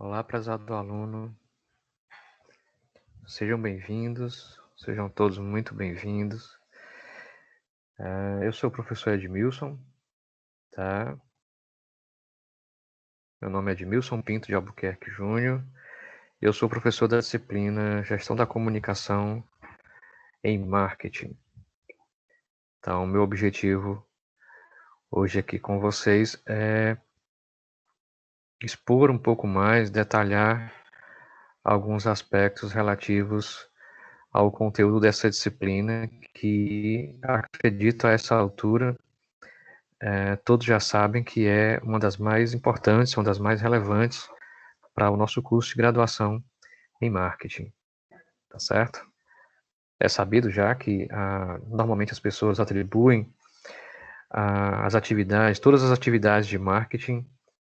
Olá, prezado aluno, sejam bem-vindos, sejam todos muito bem-vindos. Eu sou o professor Edmilson, tá? Meu nome é Edmilson Pinto de Albuquerque Júnior, e eu sou professor da disciplina Gestão da Comunicação em Marketing. Então, meu objetivo hoje aqui com vocês é expor um pouco mais, detalhar alguns aspectos relativos ao conteúdo dessa disciplina que acredito a essa altura todos já sabem que é uma das mais importantes, uma das mais relevantes para o nosso curso de graduação em marketing, tá certo? É sabido já que normalmente as pessoas atribuem as atividades, todas as atividades de marketing,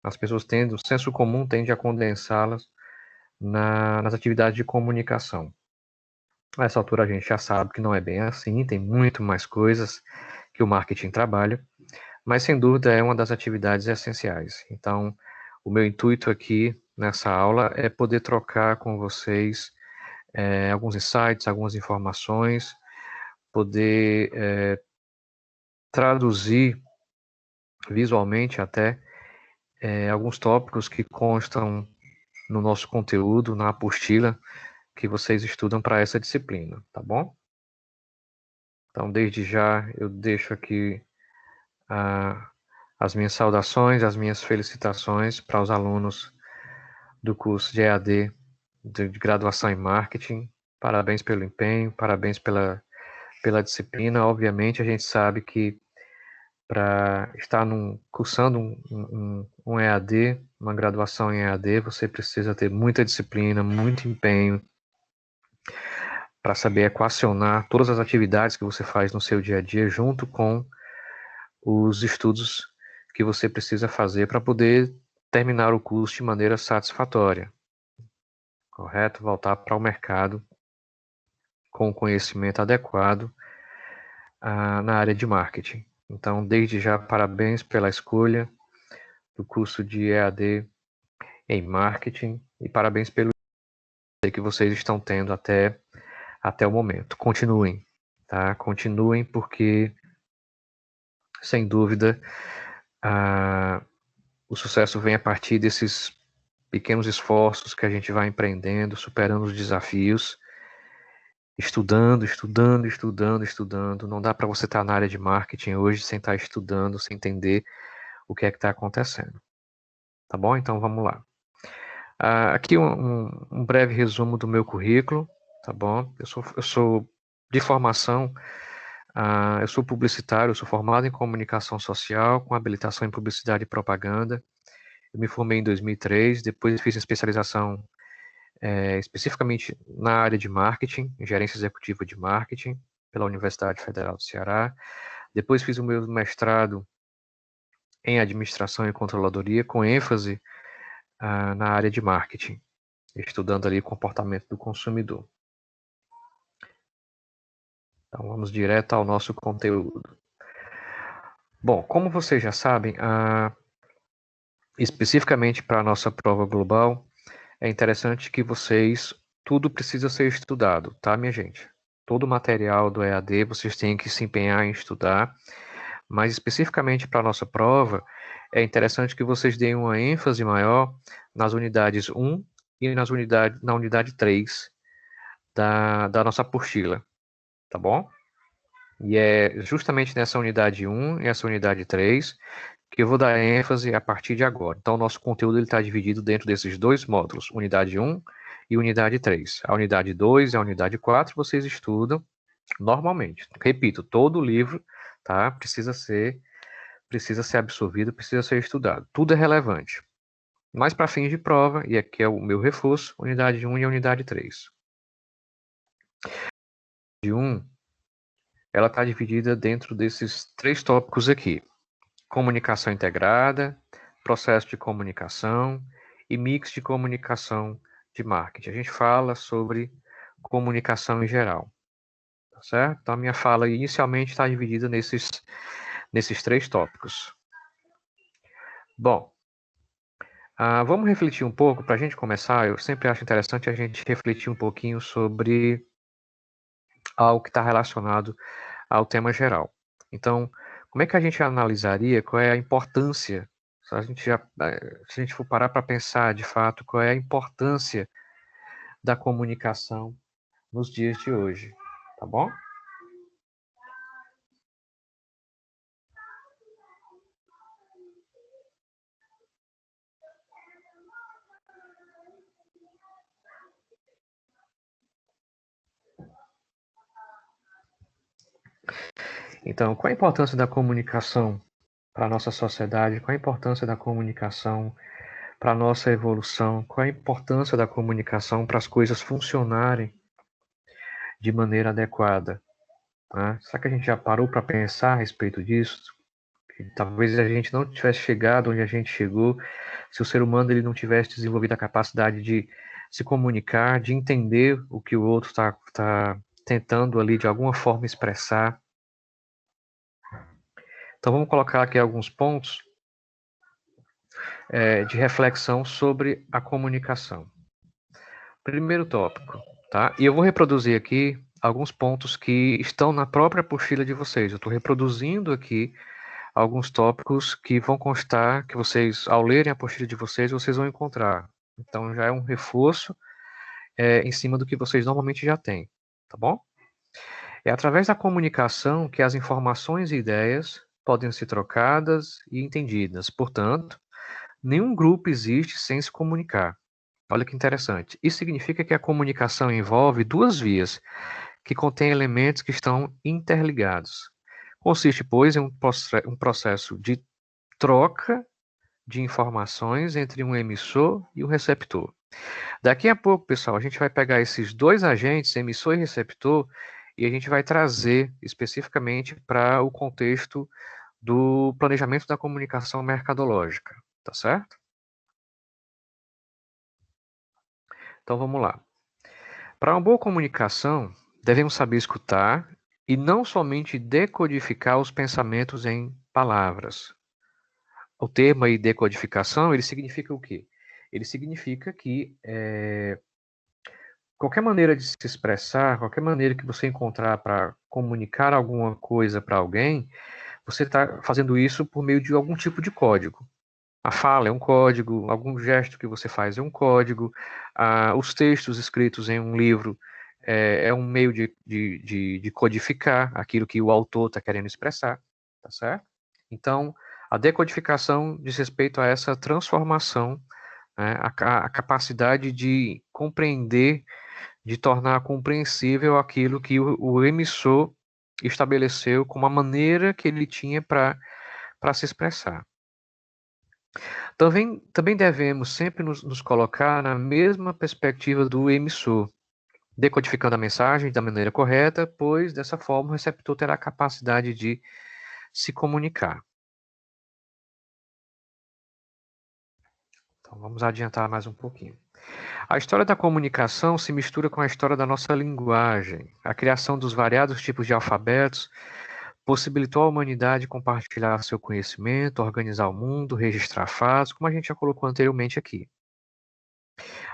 as pessoas tendem, o senso comum tende a condensá-las nas atividades de comunicação. A essa altura a gente já sabe que não é bem assim, tem muito mais coisas que o marketing trabalha, mas sem dúvida é uma das atividades essenciais. Então, o meu intuito aqui nessa aula é poder trocar com vocês alguns insights, algumas informações, poder traduzir visualmente até alguns tópicos que constam no nosso conteúdo, na apostila que vocês estudam para essa disciplina, tá bom? Então, desde já, eu deixo aqui as minhas saudações, as minhas felicitações para os alunos do curso de EAD de graduação em marketing. Parabéns pelo empenho, parabéns pela disciplina. Obviamente, a gente sabe que para estar cursando um EAD, uma graduação em EAD, você precisa ter muita disciplina, muito empenho para saber equacionar todas as atividades que você faz no seu dia a dia junto com os estudos que você precisa fazer para poder terminar o curso de maneira satisfatória, correto? Voltar para o mercado com o conhecimento adequado na área de marketing. Então, desde já, parabéns pela escolha do curso de EAD em marketing e parabéns pelo que vocês estão tendo até o momento. Continuem, tá? Continuem porque, sem dúvida, o sucesso vem a partir desses pequenos esforços que a gente vai empreendendo, superando os desafios, estudando, estudando, estudando, estudando. Não dá para você estar na área de marketing hoje sem estar estudando, sem entender o que é que está acontecendo. Tá bom? Então vamos lá. Aqui um breve resumo do meu currículo, tá bom? Eu sou de formação, eu sou publicitário, eu sou formado em comunicação social, com habilitação em publicidade e propaganda. Eu me formei em 2003, depois fiz especialização especificamente na área de marketing, em gerência executiva de marketing, pela Universidade Federal do Ceará. Depois fiz o meu mestrado em administração e controladoria, com ênfase na área de marketing, estudando ali o comportamento do consumidor. Então vamos direto ao nosso conteúdo. Bom, como vocês já sabem, especificamente para a nossa prova global, é interessante que tudo precisa ser estudado, tá, minha gente? Todo o material do EAD vocês têm que se empenhar em estudar, mas especificamente para a nossa prova, é interessante que vocês deem uma ênfase maior nas unidades 1 e na unidade 3 da nossa apostila, tá bom? E é justamente nessa unidade 1 e essa unidade 3 que eu vou dar ênfase a partir de agora. Então, o nosso conteúdo está dividido dentro desses dois módulos, unidade 1 e unidade 3. A unidade 2 e a unidade 4 vocês estudam normalmente. Repito, todo o livro tá, precisa ser absorvido, precisa ser estudado. Tudo é relevante. Mas para fins de prova, e aqui é o meu reforço, unidade 1 e a unidade 3. A unidade 1 ela está dividida dentro desses três tópicos aqui: comunicação integrada, processo de comunicação e mix de comunicação de marketing. A gente fala sobre comunicação em geral, tá certo? Então, a minha fala inicialmente está dividida nesses três tópicos. Bom, Vamos refletir um pouco, para a gente começar, eu sempre acho interessante a gente refletir um pouquinho sobre algo que está relacionado ao tema geral. Então, como é que a gente analisaria qual é a importância, se a gente for parar para pensar de fato qual é a importância da comunicação nos dias de hoje, tá bom? Então, qual a importância da comunicação para a nossa sociedade? Qual a importância da comunicação para a nossa evolução? Qual a importância da comunicação para as coisas funcionarem de maneira adequada? Né? Será que a gente já parou para pensar a respeito disso? Que talvez a gente não tivesse chegado onde a gente chegou se o ser humano ele não tivesse desenvolvido a capacidade de se comunicar, de entender o que o outro está tentando ali de alguma forma expressar. Então vamos colocar aqui alguns pontos de reflexão sobre a comunicação. Primeiro tópico, tá? E eu vou reproduzir aqui alguns pontos que estão na própria apostila de vocês. Eu estou reproduzindo aqui alguns tópicos que vão constar, que vocês, ao lerem a apostila de vocês, vocês vão encontrar. Então já é um reforço em cima do que vocês normalmente já têm, tá bom? É através da comunicação que as informações e ideias podem ser trocadas e entendidas. Portanto, nenhum grupo existe sem se comunicar. Olha que interessante. Isso significa que a comunicação envolve duas vias que contêm elementos que estão interligados. Consiste, pois, em um processo de troca de informações entre um emissor e um receptor. Daqui a pouco, pessoal, a gente vai pegar esses dois agentes, emissor e receptor, e a gente vai trazer especificamente para o contexto do planejamento da comunicação mercadológica, tá certo? Então vamos lá. Para uma boa comunicação, devemos saber escutar e não somente decodificar os pensamentos em palavras. O termo aí decodificação, ele significa o quê? Ele significa que qualquer maneira de se expressar, qualquer maneira que você encontrar para comunicar alguma coisa para alguém, você está fazendo isso por meio de algum tipo de código. A fala é um código, algum gesto que você faz é um código, os textos escritos em um livro é um meio de codificar aquilo que o autor está querendo expressar, tá certo? Então, a decodificação diz respeito a essa transformação, né, a capacidade de compreender, de tornar compreensível aquilo que o emissor estabeleceu como a maneira que ele tinha para se expressar. Também devemos sempre nos colocar na mesma perspectiva do emissor, decodificando a mensagem da maneira correta, pois dessa forma o receptor terá a capacidade de se comunicar. Então vamos adiantar mais um pouquinho. A história da comunicação se mistura com a história da nossa linguagem. A criação dos variados tipos de alfabetos possibilitou à humanidade compartilhar seu conhecimento, organizar o mundo, registrar fatos, como a gente já colocou anteriormente aqui.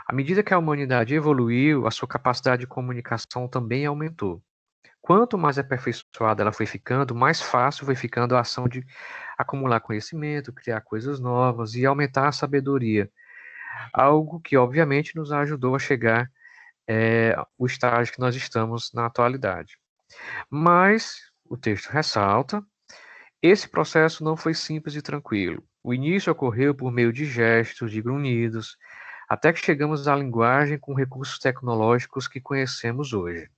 À medida que a humanidade evoluiu, a sua capacidade de comunicação também aumentou. Quanto mais aperfeiçoada ela foi ficando, mais fácil foi ficando a ação de acumular conhecimento, criar coisas novas e aumentar a sabedoria. Algo que, obviamente, nos ajudou a chegar ao estágio que nós estamos na atualidade. Mas, o texto ressalta, esse processo não foi simples e tranquilo. O início ocorreu por meio de gestos, de grunhidos, até que chegamos à linguagem com recursos tecnológicos que conhecemos hoje.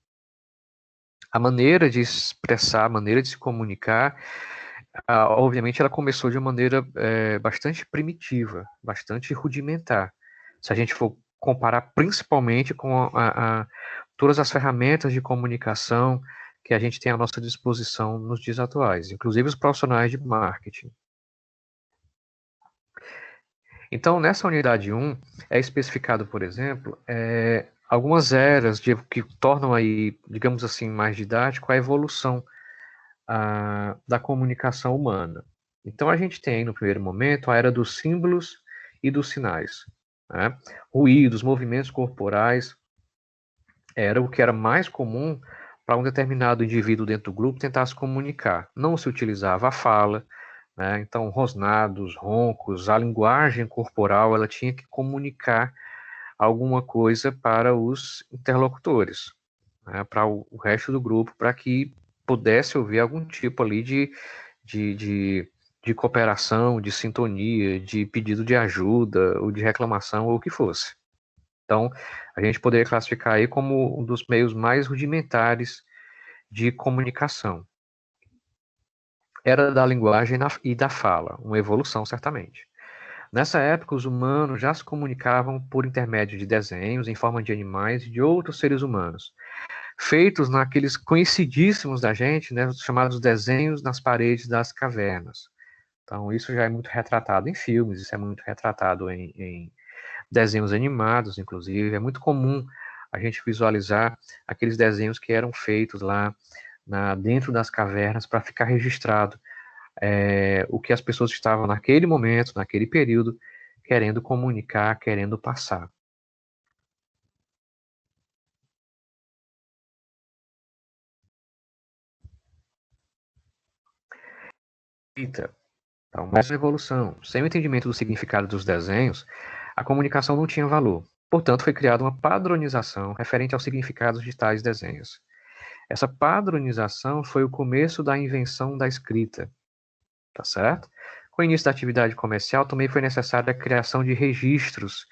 A maneira de expressar, a maneira de se comunicar, obviamente ela começou de uma maneira bastante primitiva, bastante rudimentar. Se a gente for comparar principalmente com todas as ferramentas de comunicação que a gente tem à nossa disposição nos dias atuais, inclusive os profissionais de marketing. Então, nessa unidade 1, é especificado, por exemplo, algumas eras que tornam aí, digamos assim, mais didático a evolução da comunicação humana. Então, a gente tem, no primeiro momento, a era dos símbolos e dos sinais. Né? Ruídos, movimentos corporais, era o que era mais comum para um determinado indivíduo dentro do grupo tentar se comunicar. Não se utilizava a fala, né? Então rosnados, roncos, a linguagem corporal, ela tinha que comunicar alguma coisa para os interlocutores, né? Para o resto do grupo, para que pudesse ouvir algum tipo ali de, de, de cooperação, de sintonia, de pedido de ajuda, ou de reclamação, ou o que fosse. Então, a gente poderia classificar aí como um dos meios mais rudimentares de comunicação. Era da linguagem e da fala, uma evolução, certamente. Nessa época, os humanos já se comunicavam por intermédio de desenhos em forma de animais e de outros seres humanos, feitos naqueles conhecidíssimos da gente, né, chamados desenhos nas paredes das cavernas. Então, isso já é muito retratado em filmes, isso é muito retratado em desenhos animados, inclusive. É muito comum a gente visualizar aqueles desenhos que eram feitos lá dentro das cavernas para ficar registrado o que as pessoas estavam naquele momento, naquele período, querendo comunicar, querendo passar. Então, mais uma evolução. Sem o entendimento do significado dos desenhos, a comunicação não tinha valor. Portanto, foi criada uma padronização referente aos significados de tais desenhos. Essa padronização foi o começo da invenção da escrita, tá certo? Com o início da atividade comercial, também foi necessária a criação de registros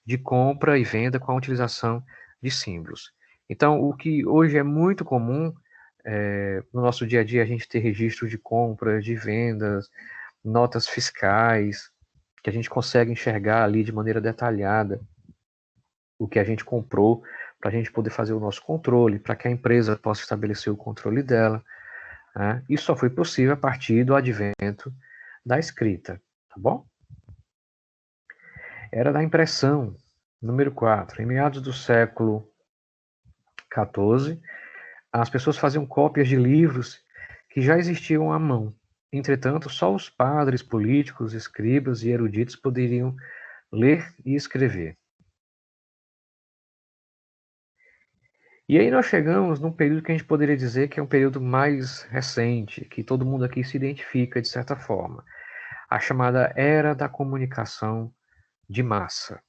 de compra e venda com a utilização de símbolos. Então, o que hoje é muito comum no nosso dia a dia, a gente ter registros de compras, de vendas, notas fiscais, que a gente consegue enxergar ali de maneira detalhada o que a gente comprou, para a gente poder fazer o nosso controle, para que a empresa possa estabelecer o controle dela. Né? Isso só foi possível a partir do advento da escrita, tá bom? Era da impressão, número 4. Em meados do século XIV, as pessoas faziam cópias de livros que já existiam à mão. Entretanto, só os padres, políticos, escribas e eruditos poderiam ler e escrever. E aí nós chegamos num período que a gente poderia dizer que é um período mais recente, que todo mundo aqui se identifica de certa forma. A chamada Era da Comunicação de Massa.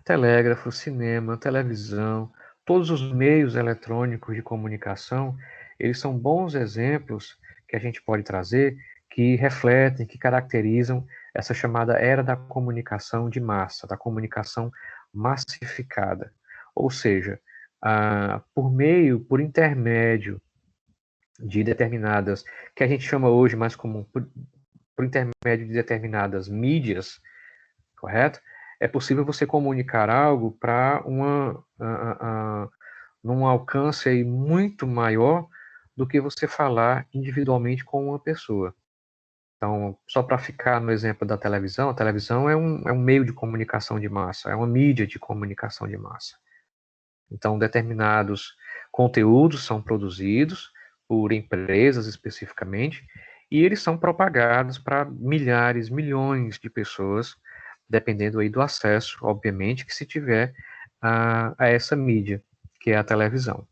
Telégrafo, cinema, televisão, todos os meios eletrônicos de comunicação, eles são bons exemplos que a gente pode trazer que refletem, que caracterizam essa chamada era da comunicação de massa, da comunicação massificada. Ou seja, por intermédio de determinadas, que a gente chama hoje mais comum, por intermédio de determinadas mídias, correto? É possível você comunicar algo para num alcance aí muito maior do que você falar individualmente com uma pessoa. Então, só para ficar no exemplo da televisão, a televisão é um meio de comunicação de massa, é uma mídia de comunicação de massa. Então, determinados conteúdos são produzidos por empresas especificamente, e eles são propagados para milhares, milhões de pessoas, dependendo aí do acesso, obviamente, que se tiver a essa mídia, que é a televisão.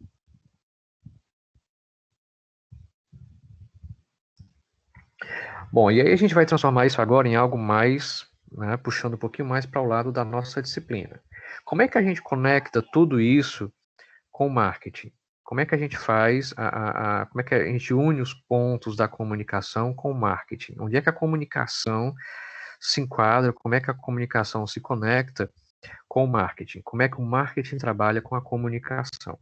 Bom, e aí a gente vai transformar isso agora em algo mais, né, puxando um pouquinho mais para o lado da nossa disciplina. Como é que a gente conecta tudo isso com o marketing? Como é que a gente faz, como é que a gente une os pontos da comunicação com o marketing? Onde é que a comunicação se enquadra? Como é que a comunicação se conecta com o marketing? Como é que o marketing trabalha com a comunicação?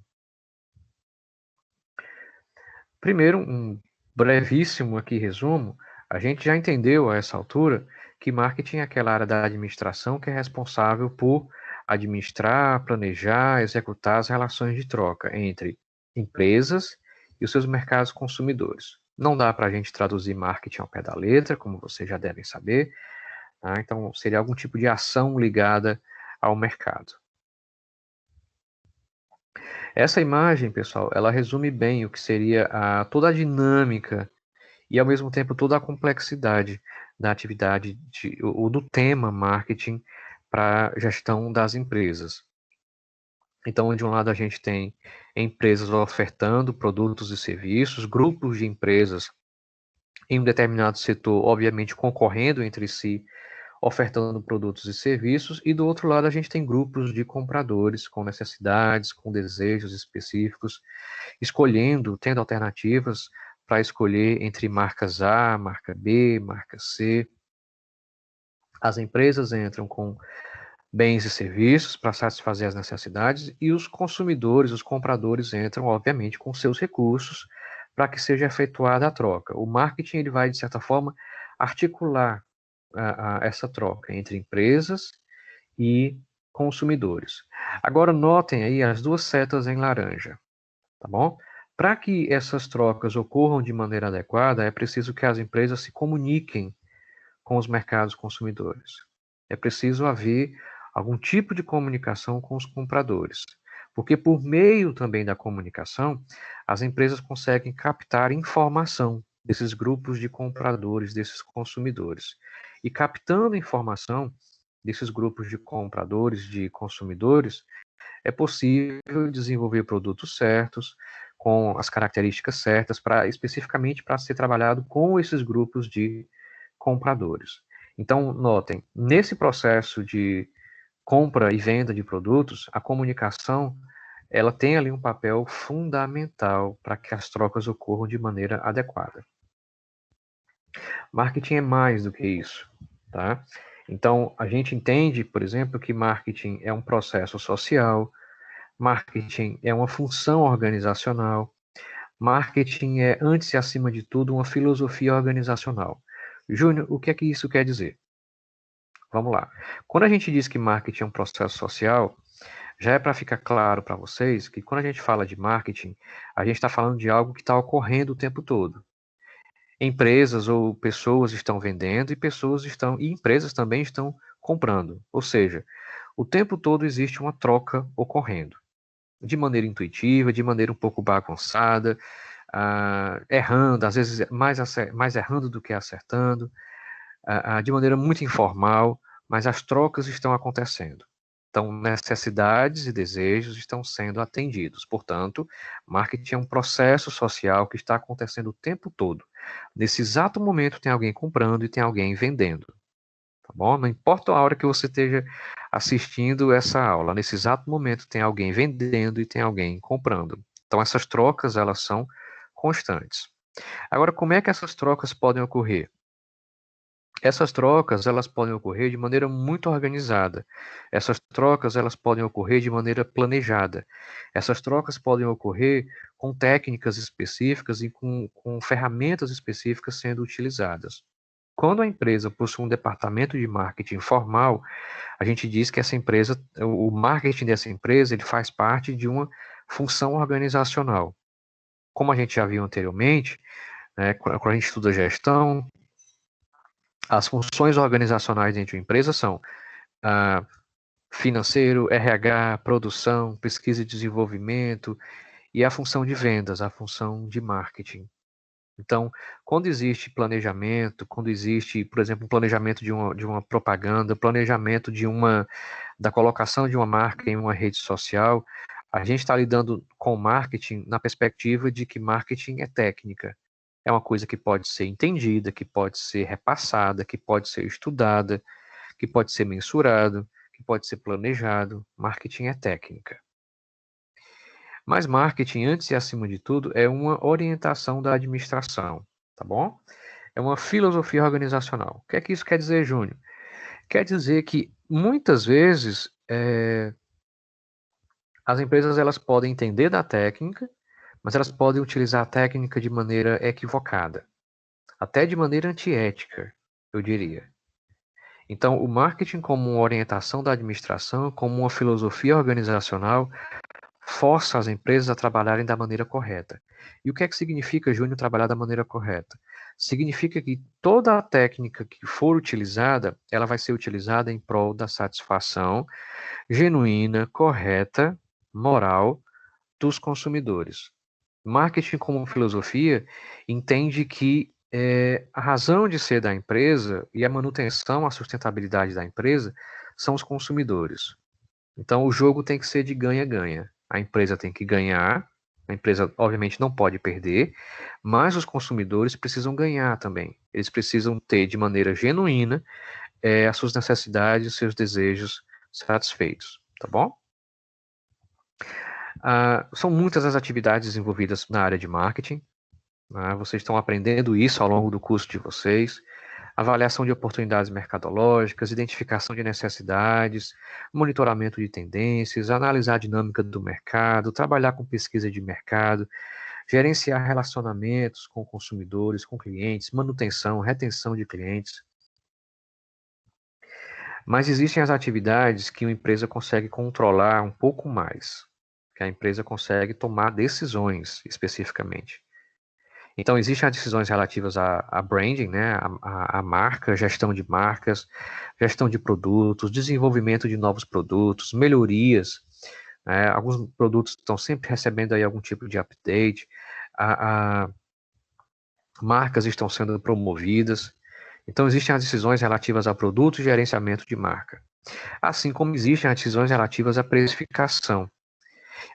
Primeiro, um brevíssimo aqui resumo. A gente já entendeu a essa altura que marketing é aquela área da administração que é responsável por administrar, planejar, executar as relações de troca entre empresas e os seus mercados consumidores. Não dá para a gente traduzir marketing ao pé da letra, como vocês já devem saber, tá? Então seria algum tipo de ação ligada ao mercado. Essa imagem, pessoal, ela resume bem o que seria toda a dinâmica e ao mesmo tempo toda a complexidade da atividade ou do tema marketing para a gestão das empresas. Então, de um lado a gente tem empresas ofertando produtos e serviços, grupos de empresas em um determinado setor, obviamente concorrendo entre si, ofertando produtos e serviços, e do outro lado a gente tem grupos de compradores com necessidades, com desejos específicos, escolhendo, tendo alternativas para escolher entre marcas A, marca B, marca C. As empresas entram com bens e serviços para satisfazer as necessidades e os consumidores, os compradores entram, obviamente, com seus recursos para que seja efetuada a troca. O marketing ele vai, de certa forma, articular essa troca entre empresas e consumidores. Agora notem aí as duas setas em laranja, tá bom? Para que essas trocas ocorram de maneira adequada, é preciso que as empresas se comuniquem com os mercados consumidores. É preciso haver algum tipo de comunicação com os compradores, porque por meio também da comunicação, as empresas conseguem captar informação desses grupos de compradores, desses consumidores. E captando informação desses grupos de compradores, de consumidores, é possível desenvolver produtos certos, com as características certas, especificamente para ser trabalhado com esses grupos de compradores. Então, notem, nesse processo de compra e venda de produtos, a comunicação ela tem ali um papel fundamental para que as trocas ocorram de maneira adequada. Marketing é mais do que isso, tá? Então, a gente entende, por exemplo, que marketing é um processo social, marketing é uma função organizacional, marketing é, antes e acima de tudo, uma filosofia organizacional. Júnior, o que é que isso quer dizer? Vamos lá. Quando a gente diz que marketing é um processo social, já é para ficar claro para vocês que quando a gente fala de marketing, a gente está falando de algo que está ocorrendo o tempo todo. Empresas ou pessoas estão vendendo e empresas também estão comprando. Ou seja, o tempo todo existe uma troca ocorrendo, de maneira intuitiva, de maneira um pouco bagunçada, errando, às vezes mais errando do que acertando, de maneira muito informal, mas as trocas estão acontecendo. Então, necessidades e desejos estão sendo atendidos. Portanto, marketing é um processo social que está acontecendo o tempo todo. Nesse exato momento, tem alguém comprando e tem alguém vendendo. Tá bom? Não importa a hora que você esteja assistindo essa aula, nesse exato momento tem alguém vendendo e tem alguém comprando. Então, essas trocas, elas são constantes. Agora, como é que essas trocas podem ocorrer? Essas trocas, elas podem ocorrer de maneira muito organizada. Essas trocas, elas podem ocorrer de maneira planejada. Essas trocas podem ocorrer com técnicas específicas e com ferramentas específicas sendo utilizadas. Quando a empresa possui um departamento de marketing formal, a gente diz que essa empresa, o marketing dessa empresa, ele faz parte de uma função organizacional. Como a gente já viu anteriormente, né, quando a gente estuda gestão, as funções organizacionais dentro de uma empresa são financeiro, RH, produção, pesquisa e desenvolvimento e a função de vendas, a função de marketing. Então, quando existe planejamento, quando existe, por exemplo, um planejamento de uma propaganda, planejamento da colocação de uma marca em uma rede social, a gente está lidando com marketing na perspectiva de que marketing é técnica. É uma coisa que pode ser entendida, que pode ser repassada, que pode ser estudada, que pode ser mensurado, que pode ser planejado. Marketing é técnica. Mas marketing, antes e acima de tudo, é uma orientação da administração, tá bom? É uma filosofia organizacional. O que é que isso quer dizer, Júnior? Quer dizer que muitas vezes as empresas elas podem entender da técnica, mas elas podem utilizar a técnica de maneira equivocada, até de maneira antiética, eu diria. Então, o marketing como uma orientação da administração, como uma filosofia organizacional, força as empresas a trabalharem da maneira correta. E o que é que significa, Júnior, trabalhar da maneira correta? Significa que toda a técnica que for utilizada, ela vai ser utilizada em prol da satisfação genuína, correta, moral dos consumidores. Marketing como filosofia entende que A razão de ser da empresa e a manutenção, a sustentabilidade da empresa são os consumidores. Então, o jogo tem que ser de ganha-ganha. A empresa tem que ganhar, a empresa, obviamente, não pode perder, mas os consumidores precisam ganhar também. Eles precisam ter, de maneira genuína, as suas necessidades, os seus desejos satisfeitos, tá bom? São muitas as atividades envolvidas na área de marketing, né? Vocês estão aprendendo isso ao longo do curso de vocês. Avaliação de oportunidades mercadológicas, identificação de necessidades, monitoramento de tendências, analisar a dinâmica do mercado, trabalhar com pesquisa de mercado, gerenciar relacionamentos com consumidores, com clientes, manutenção, retenção de clientes. Mas existem as atividades que uma empresa consegue controlar um pouco mais, que a empresa consegue tomar decisões especificamente. Então, existem as decisões relativas a branding, né, a marca, gestão de marcas, gestão de produtos, desenvolvimento de novos produtos, melhorias. Né, alguns produtos estão sempre recebendo aí algum tipo de update, marcas estão sendo promovidas. Então, existem as decisões relativas a produtos e gerenciamento de marca. Assim como existem as decisões relativas à precificação.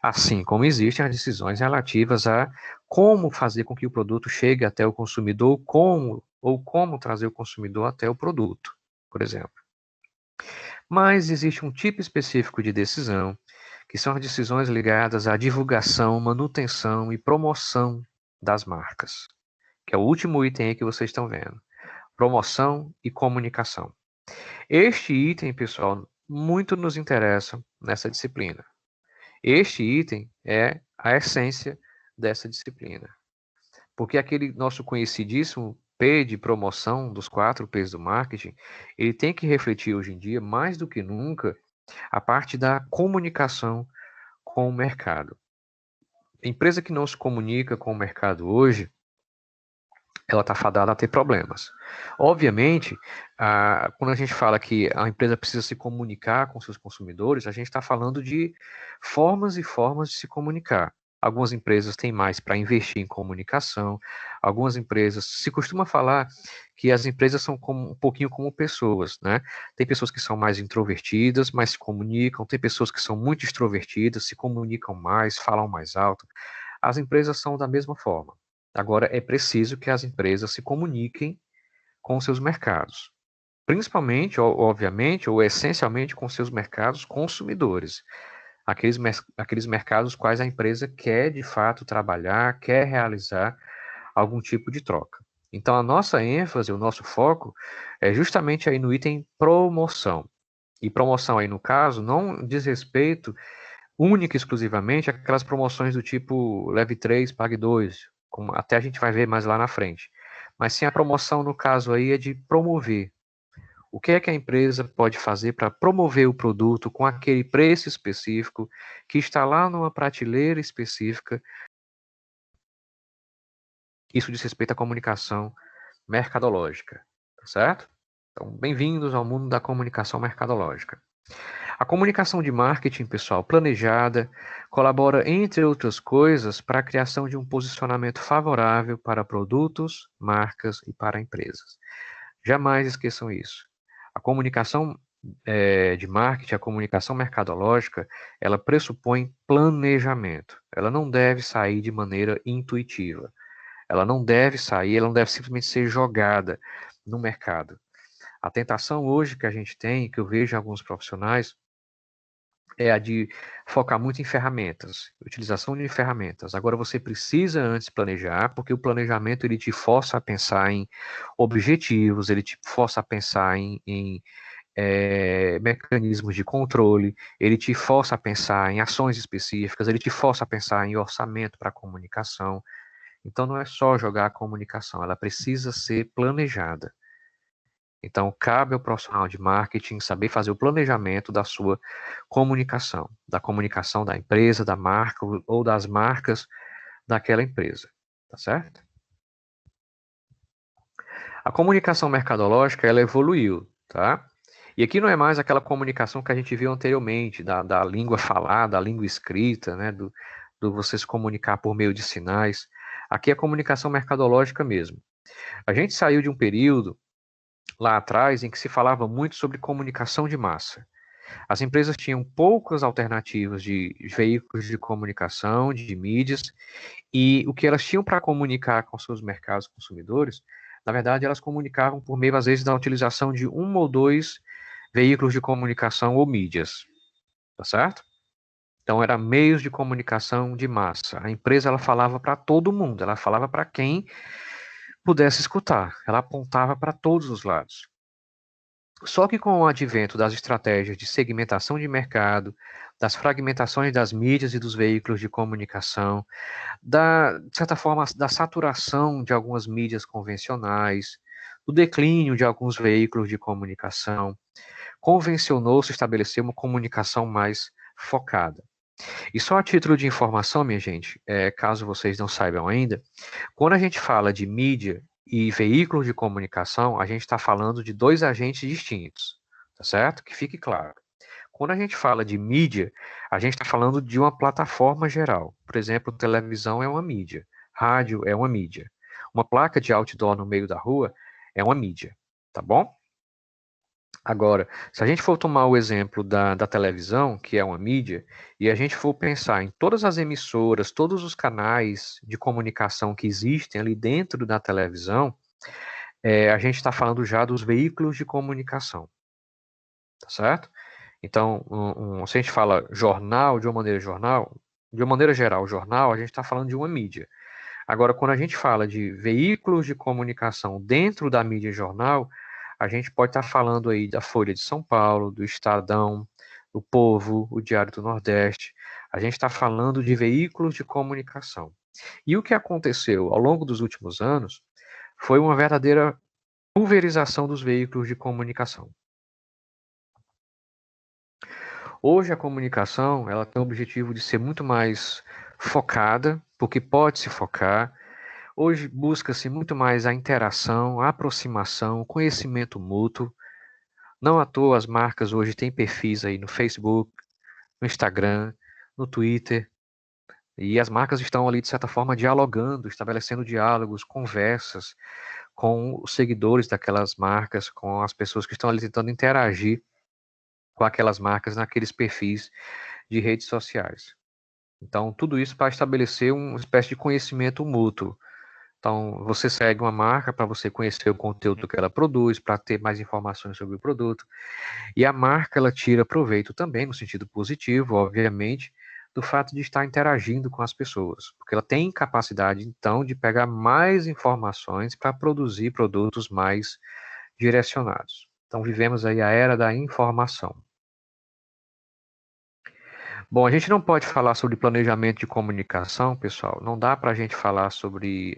Assim como existem as decisões relativas a como fazer com que o produto chegue até o consumidor, como trazer o consumidor até o produto, por exemplo. Mas existe um tipo específico de decisão, que são as decisões ligadas à divulgação, manutenção e promoção das marcas, que é o último item aí que vocês estão vendo. Promoção e comunicação. Este item, pessoal, muito nos interessa nessa disciplina. Este item é a essência dessa disciplina. Porque aquele nosso conhecidíssimo P de promoção dos 4 P's do marketing, ele tem que refletir hoje em dia, mais do que nunca, a parte da comunicação com o mercado. A empresa que não se comunica com o mercado hoje, ela está fadada a ter problemas. Obviamente, quando a gente fala que a empresa precisa se comunicar com seus consumidores, a gente está falando de formas e formas de se comunicar. Algumas empresas têm mais para investir em comunicação, algumas empresas, se costuma falar que as empresas são um pouquinho como pessoas, né? Tem pessoas que são mais introvertidas, mas se comunicam, tem pessoas que são muito extrovertidas, se comunicam mais, falam mais alto. As empresas são da mesma forma. Agora, é preciso que as empresas se comuniquem com seus mercados, principalmente, obviamente, ou essencialmente com seus mercados consumidores, aqueles mercados quais a empresa quer de fato trabalhar, quer realizar algum tipo de troca. Então, a nossa ênfase, o nosso foco é justamente aí no item promoção. E promoção aí, no caso, não diz respeito única e exclusivamente aquelas promoções do tipo leve 3, pague 2, como até a gente vai ver mais lá na frente. Mas sim a promoção, no caso aí, é de promover. O que é que a empresa pode fazer para promover o produto com aquele preço específico que está lá numa prateleira específica? Isso diz respeito à comunicação mercadológica, tá certo? Então, bem-vindos ao mundo da comunicação mercadológica. A comunicação de marketing, pessoal, planejada, colabora, entre outras coisas, para a criação de um posicionamento favorável para produtos, marcas e para empresas. Jamais esqueçam isso. A comunicação de marketing, a comunicação mercadológica, ela pressupõe planejamento. Ela não deve sair de maneira intuitiva. Ela não deve sair, ela não deve simplesmente ser jogada no mercado. A tentação hoje que a gente tem, que eu vejo em alguns profissionais, é a de focar muito em ferramentas, utilização de ferramentas. Agora você precisa antes planejar, porque o planejamento ele te força a pensar em objetivos, ele te força a pensar em mecanismos de controle, ele te força a pensar em ações específicas, ele te força a pensar em orçamento para a comunicação. Então não é só jogar a comunicação, ela precisa ser planejada. Então, cabe ao profissional de marketing saber fazer o planejamento da sua comunicação, da comunicação da empresa, da marca ou das marcas daquela empresa, tá certo? A comunicação mercadológica, ela evoluiu, tá? E aqui não é mais aquela comunicação que a gente viu anteriormente, da língua falada, da língua escrita, né? Do você se comunicar por meio de sinais. Aqui é a comunicação mercadológica mesmo. A gente saiu de um período lá atrás em que se falava muito sobre comunicação de massa. As empresas tinham poucas alternativas de veículos de comunicação, de mídias, e o que elas tinham para comunicar com seus mercados consumidores, na verdade, elas comunicavam por meio, às vezes, da utilização de um ou dois veículos de comunicação ou mídias, tá certo? Então, era meios de comunicação de massa. A empresa, ela falava para todo mundo, ela falava para quem pudesse escutar, ela apontava para todos os lados. Só que com o advento das estratégias de segmentação de mercado, das fragmentações das mídias e dos veículos de comunicação, de certa forma, da saturação de algumas mídias convencionais, do declínio de alguns veículos de comunicação, convencionou-se estabelecer uma comunicação mais focada. E só a título de informação, minha gente, caso vocês não saibam ainda, quando a gente fala de mídia e veículos de comunicação, a gente está falando de dois agentes distintos, tá certo? Que fique claro. Quando a gente fala de mídia, a gente está falando de uma plataforma geral. Por exemplo, televisão é uma mídia, rádio é uma mídia, uma placa de outdoor no meio da rua é uma mídia, tá bom? Agora, se a gente for tomar o exemplo da televisão, que é uma mídia, e a gente for pensar em todas as emissoras, todos os canais de comunicação que existem ali dentro da televisão, a gente está falando já dos veículos de comunicação, tá certo? Então, se a gente fala jornal, de uma maneira geral, jornal, a gente está falando de uma mídia. Agora, quando a gente fala de veículos de comunicação dentro da mídia jornal, a gente pode estar falando aí da Folha de São Paulo, do Estadão, do Povo, o Diário do Nordeste. A gente está falando de veículos de comunicação. E o que aconteceu ao longo dos últimos anos foi uma verdadeira pulverização dos veículos de comunicação. Hoje a comunicação, ela tem o objetivo de ser muito mais focada, porque pode se focar. Hoje busca-se muito mais a interação, a aproximação, o conhecimento mútuo. Não à toa as marcas hoje têm perfis aí no Facebook, no Instagram, no Twitter, e as marcas estão ali, de certa forma, dialogando, estabelecendo diálogos, conversas com os seguidores daquelas marcas, com as pessoas que estão ali tentando interagir com aquelas marcas naqueles perfis de redes sociais. Então, tudo isso para estabelecer uma espécie de conhecimento mútuo. Então, você segue uma marca para você conhecer o conteúdo que ela produz, para ter mais informações sobre o produto. E a marca, ela tira proveito também, no sentido positivo, obviamente, do fato de estar interagindo com as pessoas. Porque ela tem capacidade, então, de pegar mais informações para produzir produtos mais direcionados. Então, vivemos aí a era da informação. Bom, a gente não pode falar sobre planejamento de comunicação, pessoal. Não dá para a gente falar sobre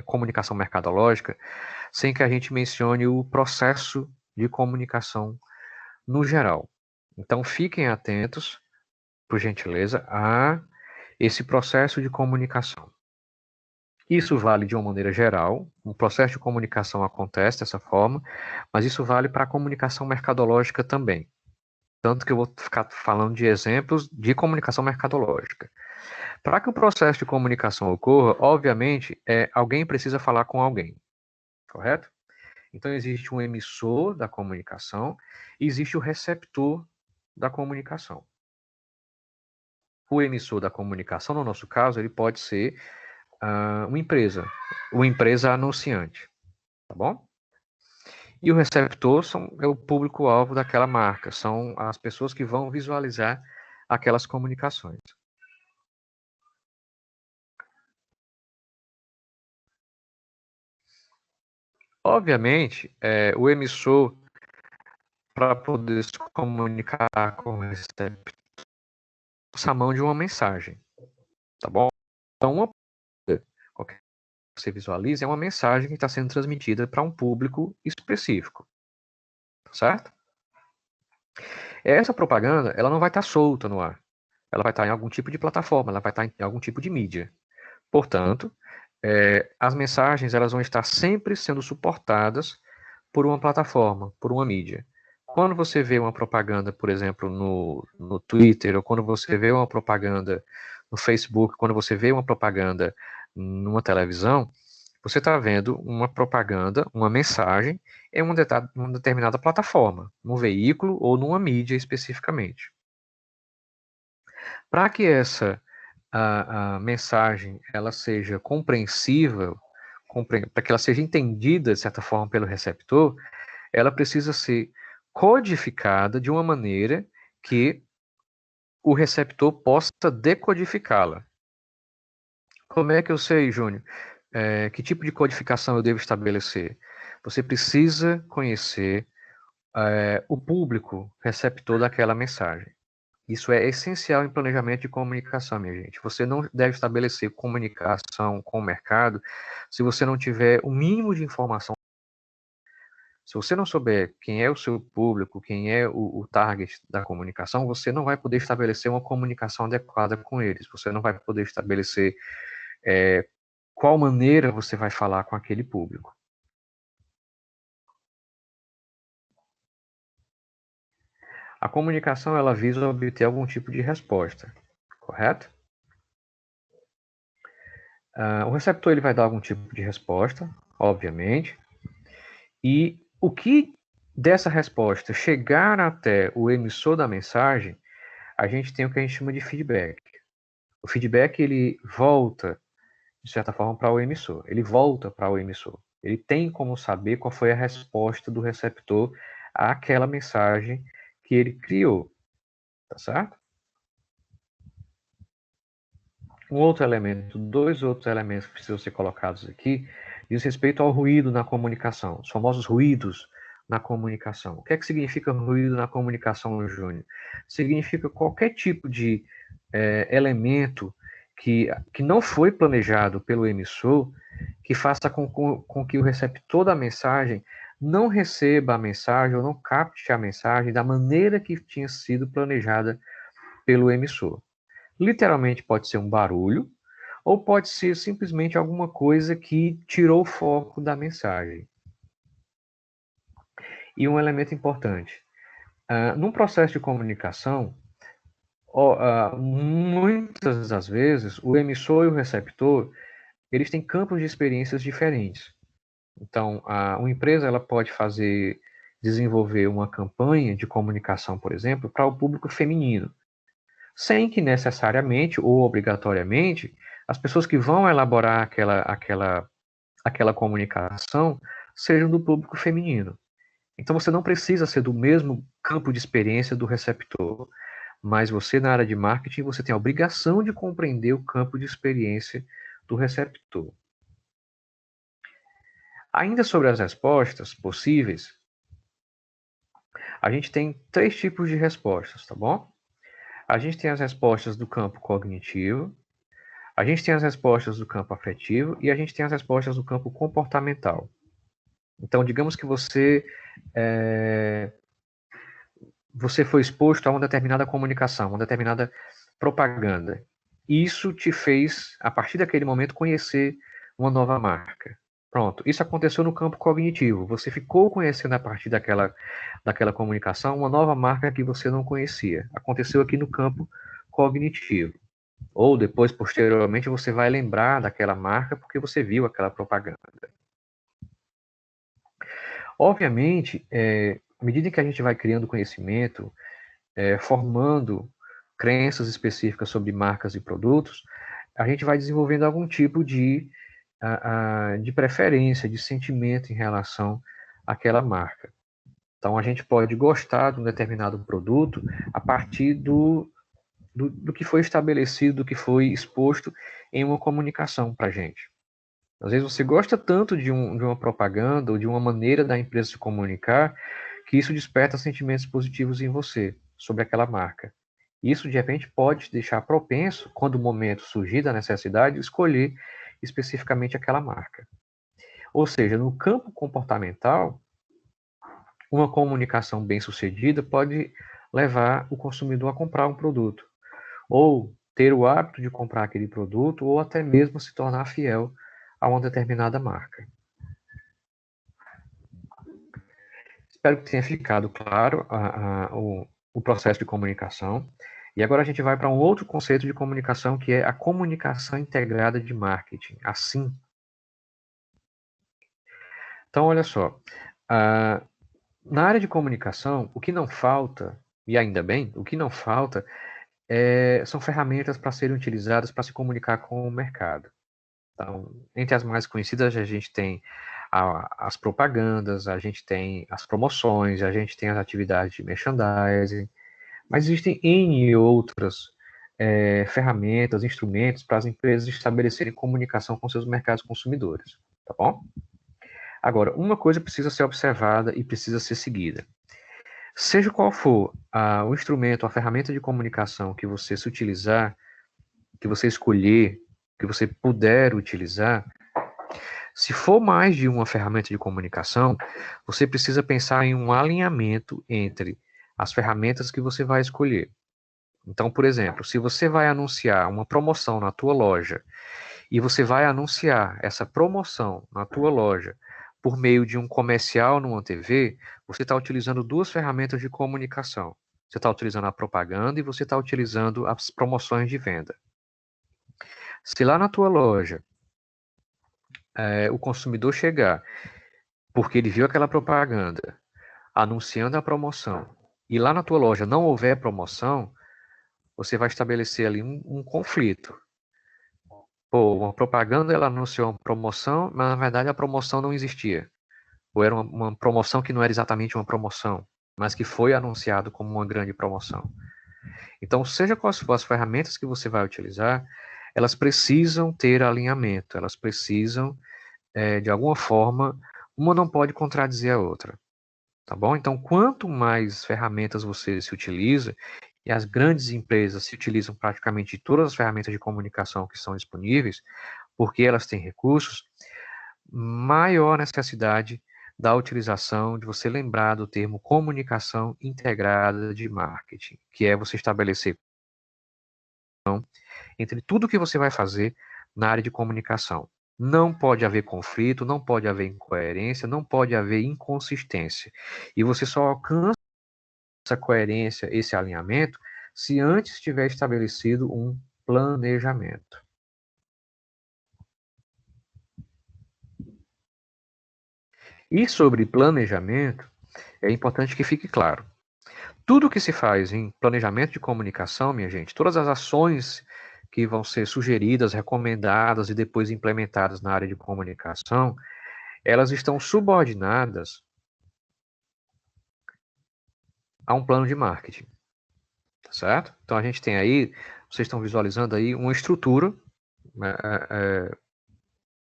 comunicação mercadológica sem que a gente mencione o processo de comunicação no geral. Então, fiquem atentos, por gentileza, a esse processo de comunicação. Isso vale de uma maneira geral, o processo de comunicação acontece dessa forma, mas isso vale para a comunicação mercadológica também. Tanto que eu vou ficar falando de exemplos de comunicação mercadológica. Para que o processo de comunicação ocorra, obviamente, alguém precisa falar com alguém, correto? Então, existe um emissor da comunicação e existe o receptor da comunicação. O emissor da comunicação, no nosso caso, ele pode ser uma empresa anunciante, tá bom? E o receptor é o público-alvo daquela marca, são as pessoas que vão visualizar aquelas comunicações. Obviamente, o emissor, para poder se comunicar com o receptor, a mão de uma mensagem, tá bom? Então, qualquer que você visualize é uma mensagem que está sendo transmitida para um público específico, certo? Essa propaganda, ela não vai estar solta no ar. Ela vai estar em algum tipo de plataforma, ela vai estar em algum tipo de mídia. Portanto, as mensagens elas vão estar sempre sendo suportadas por uma plataforma, por uma mídia. Quando você vê uma propaganda, por exemplo, no Twitter, ou quando você vê uma propaganda no Facebook, quando você vê uma propaganda numa televisão, Você está vendo uma propaganda, uma mensagem em uma determinada plataforma, num veículo ou numa mídia especificamente. Para que essa a mensagem ela seja compreensível, para que ela seja entendida de certa forma pelo receptor, ela precisa ser codificada de uma maneira que o receptor possa decodificá-la. Como é que eu sei, Júnior? Que tipo de codificação eu devo estabelecer? Você precisa conhecer o público receptor daquela mensagem. Isso é essencial em planejamento de comunicação, minha gente. Você não deve estabelecer comunicação com o mercado se você não tiver o mínimo de informação. Se você não souber quem é o seu público, quem é o target da comunicação, você não vai poder estabelecer uma comunicação adequada com eles. Você não vai poder estabelecer qual maneira você vai falar com aquele público. A comunicação ela visa obter algum tipo de resposta, correto? O receptor ele vai dar algum tipo de resposta, obviamente, e o que dessa resposta chegar até o emissor da mensagem, a gente tem o que a gente chama de feedback. O feedback ele volta, de certa forma, para o emissor. Ele volta para o emissor. Ele tem como saber qual foi a resposta do receptor àquela mensagem que ele criou, tá certo? Um outro elemento, dois outros elementos que precisam ser colocados aqui, diz respeito ao ruído na comunicação, os famosos ruídos na comunicação. O que é que significa ruído na comunicação, Júnior? Significa qualquer tipo de elemento que não foi planejado pelo emissor, que faça com que o receptor da mensagem não receba a mensagem ou não capte a mensagem da maneira que tinha sido planejada pelo emissor. Literalmente pode ser um barulho, ou pode ser simplesmente alguma coisa que tirou o foco da mensagem. E um elemento importante: num processo de comunicação, muitas das vezes o emissor e o receptor eles têm campos de experiências diferentes. Então, uma empresa ela pode desenvolver uma campanha de comunicação, por exemplo, para o público feminino, sem que necessariamente ou obrigatoriamente as pessoas que vão elaborar aquela comunicação sejam do público feminino. Então você não precisa ser do mesmo campo de experiência do receptor, mas você na área de marketing você tem a obrigação de compreender o campo de experiência do receptor. Ainda sobre as respostas possíveis, a gente tem três tipos de respostas, tá bom? A gente tem as respostas do campo cognitivo, a gente tem as respostas do campo afetivo e a gente tem as respostas do campo comportamental. Então, digamos que você foi exposto a uma determinada comunicação, uma determinada propaganda. Isso te fez, a partir daquele momento, conhecer uma nova marca. Pronto, isso aconteceu no campo cognitivo. Você ficou conhecendo a partir daquela comunicação uma nova marca que você não conhecia. Aconteceu aqui no campo cognitivo. Ou depois, posteriormente, você vai lembrar daquela marca porque você viu aquela propaganda. Obviamente, à medida que a gente vai criando conhecimento, formando crenças específicas sobre marcas e produtos, a gente vai desenvolvendo algum tipo de preferência, de sentimento em relação àquela marca. Então, a gente pode gostar de um determinado produto a partir do que foi estabelecido, do que foi exposto em uma comunicação para a gente. Às vezes você gosta tanto de uma propaganda ou de uma maneira da empresa se comunicar que isso desperta sentimentos positivos em você sobre aquela marca. Isso, de repente, pode te deixar propenso, quando o momento surgir da necessidade, escolher especificamente aquela marca. Ou seja, no campo comportamental, uma comunicação bem-sucedida pode levar o consumidor a comprar um produto, ou ter o hábito de comprar aquele produto, ou até mesmo se tornar fiel a uma determinada marca. Espero que tenha ficado claro o processo de comunicação. E agora a gente vai para um outro conceito de comunicação, que é a comunicação integrada de marketing, assim. Então, olha só, na área de comunicação, o que não falta, e ainda bem, o que não falta são ferramentas para serem utilizadas para se comunicar com o mercado. Então, entre as mais conhecidas, a gente tem as propagandas, a gente tem as promoções, a gente tem as atividades de merchandising, mas existem N outras ferramentas, instrumentos para as empresas estabelecerem comunicação com seus mercados consumidores, tá bom? Agora, uma coisa precisa ser observada e precisa ser seguida. Seja qual for o instrumento, a ferramenta de comunicação que você se utilizar, que você escolher, que você puder utilizar, se for mais de uma ferramenta de comunicação, você precisa pensar em um alinhamento entre as ferramentas que você vai escolher. Então, por exemplo, se você vai anunciar uma promoção na tua loja e você vai anunciar essa promoção na tua loja por meio de um comercial numa TV, você está utilizando duas ferramentas de comunicação. Você está utilizando a propaganda e você está utilizando as promoções de venda. Se lá na tua loja o consumidor chegar porque ele viu aquela propaganda anunciando a promoção e lá na tua loja não houver promoção, você vai estabelecer ali um conflito. Pô, uma propaganda ela anunciou uma promoção, mas na verdade a promoção não existia. Ou era uma promoção que não era exatamente uma promoção, mas que foi anunciado como uma grande promoção. Então, seja quais forem as ferramentas que você vai utilizar, elas precisam ter alinhamento, elas precisam, de alguma forma, uma não pode contradizer a outra. Tá bom? Então, quanto mais ferramentas você se utiliza, e as grandes empresas se utilizam praticamente todas as ferramentas de comunicação que são disponíveis, porque elas têm recursos, maior a necessidade da utilização de você lembrar do termo comunicação integrada de marketing, que é você estabelecer entre tudo que você vai fazer na área de comunicação. Não pode haver conflito, não pode haver incoerência, não pode haver inconsistência. E você só alcança essa coerência, esse alinhamento, se antes tiver estabelecido um planejamento. E sobre planejamento, é importante que fique claro. Tudo que se faz em planejamento de comunicação, minha gente, todas as ações que vão ser sugeridas, recomendadas e depois implementadas na área de comunicação, elas estão subordinadas a um plano de marketing, tá certo? Então a gente tem aí, vocês estão visualizando aí uma estrutura, né,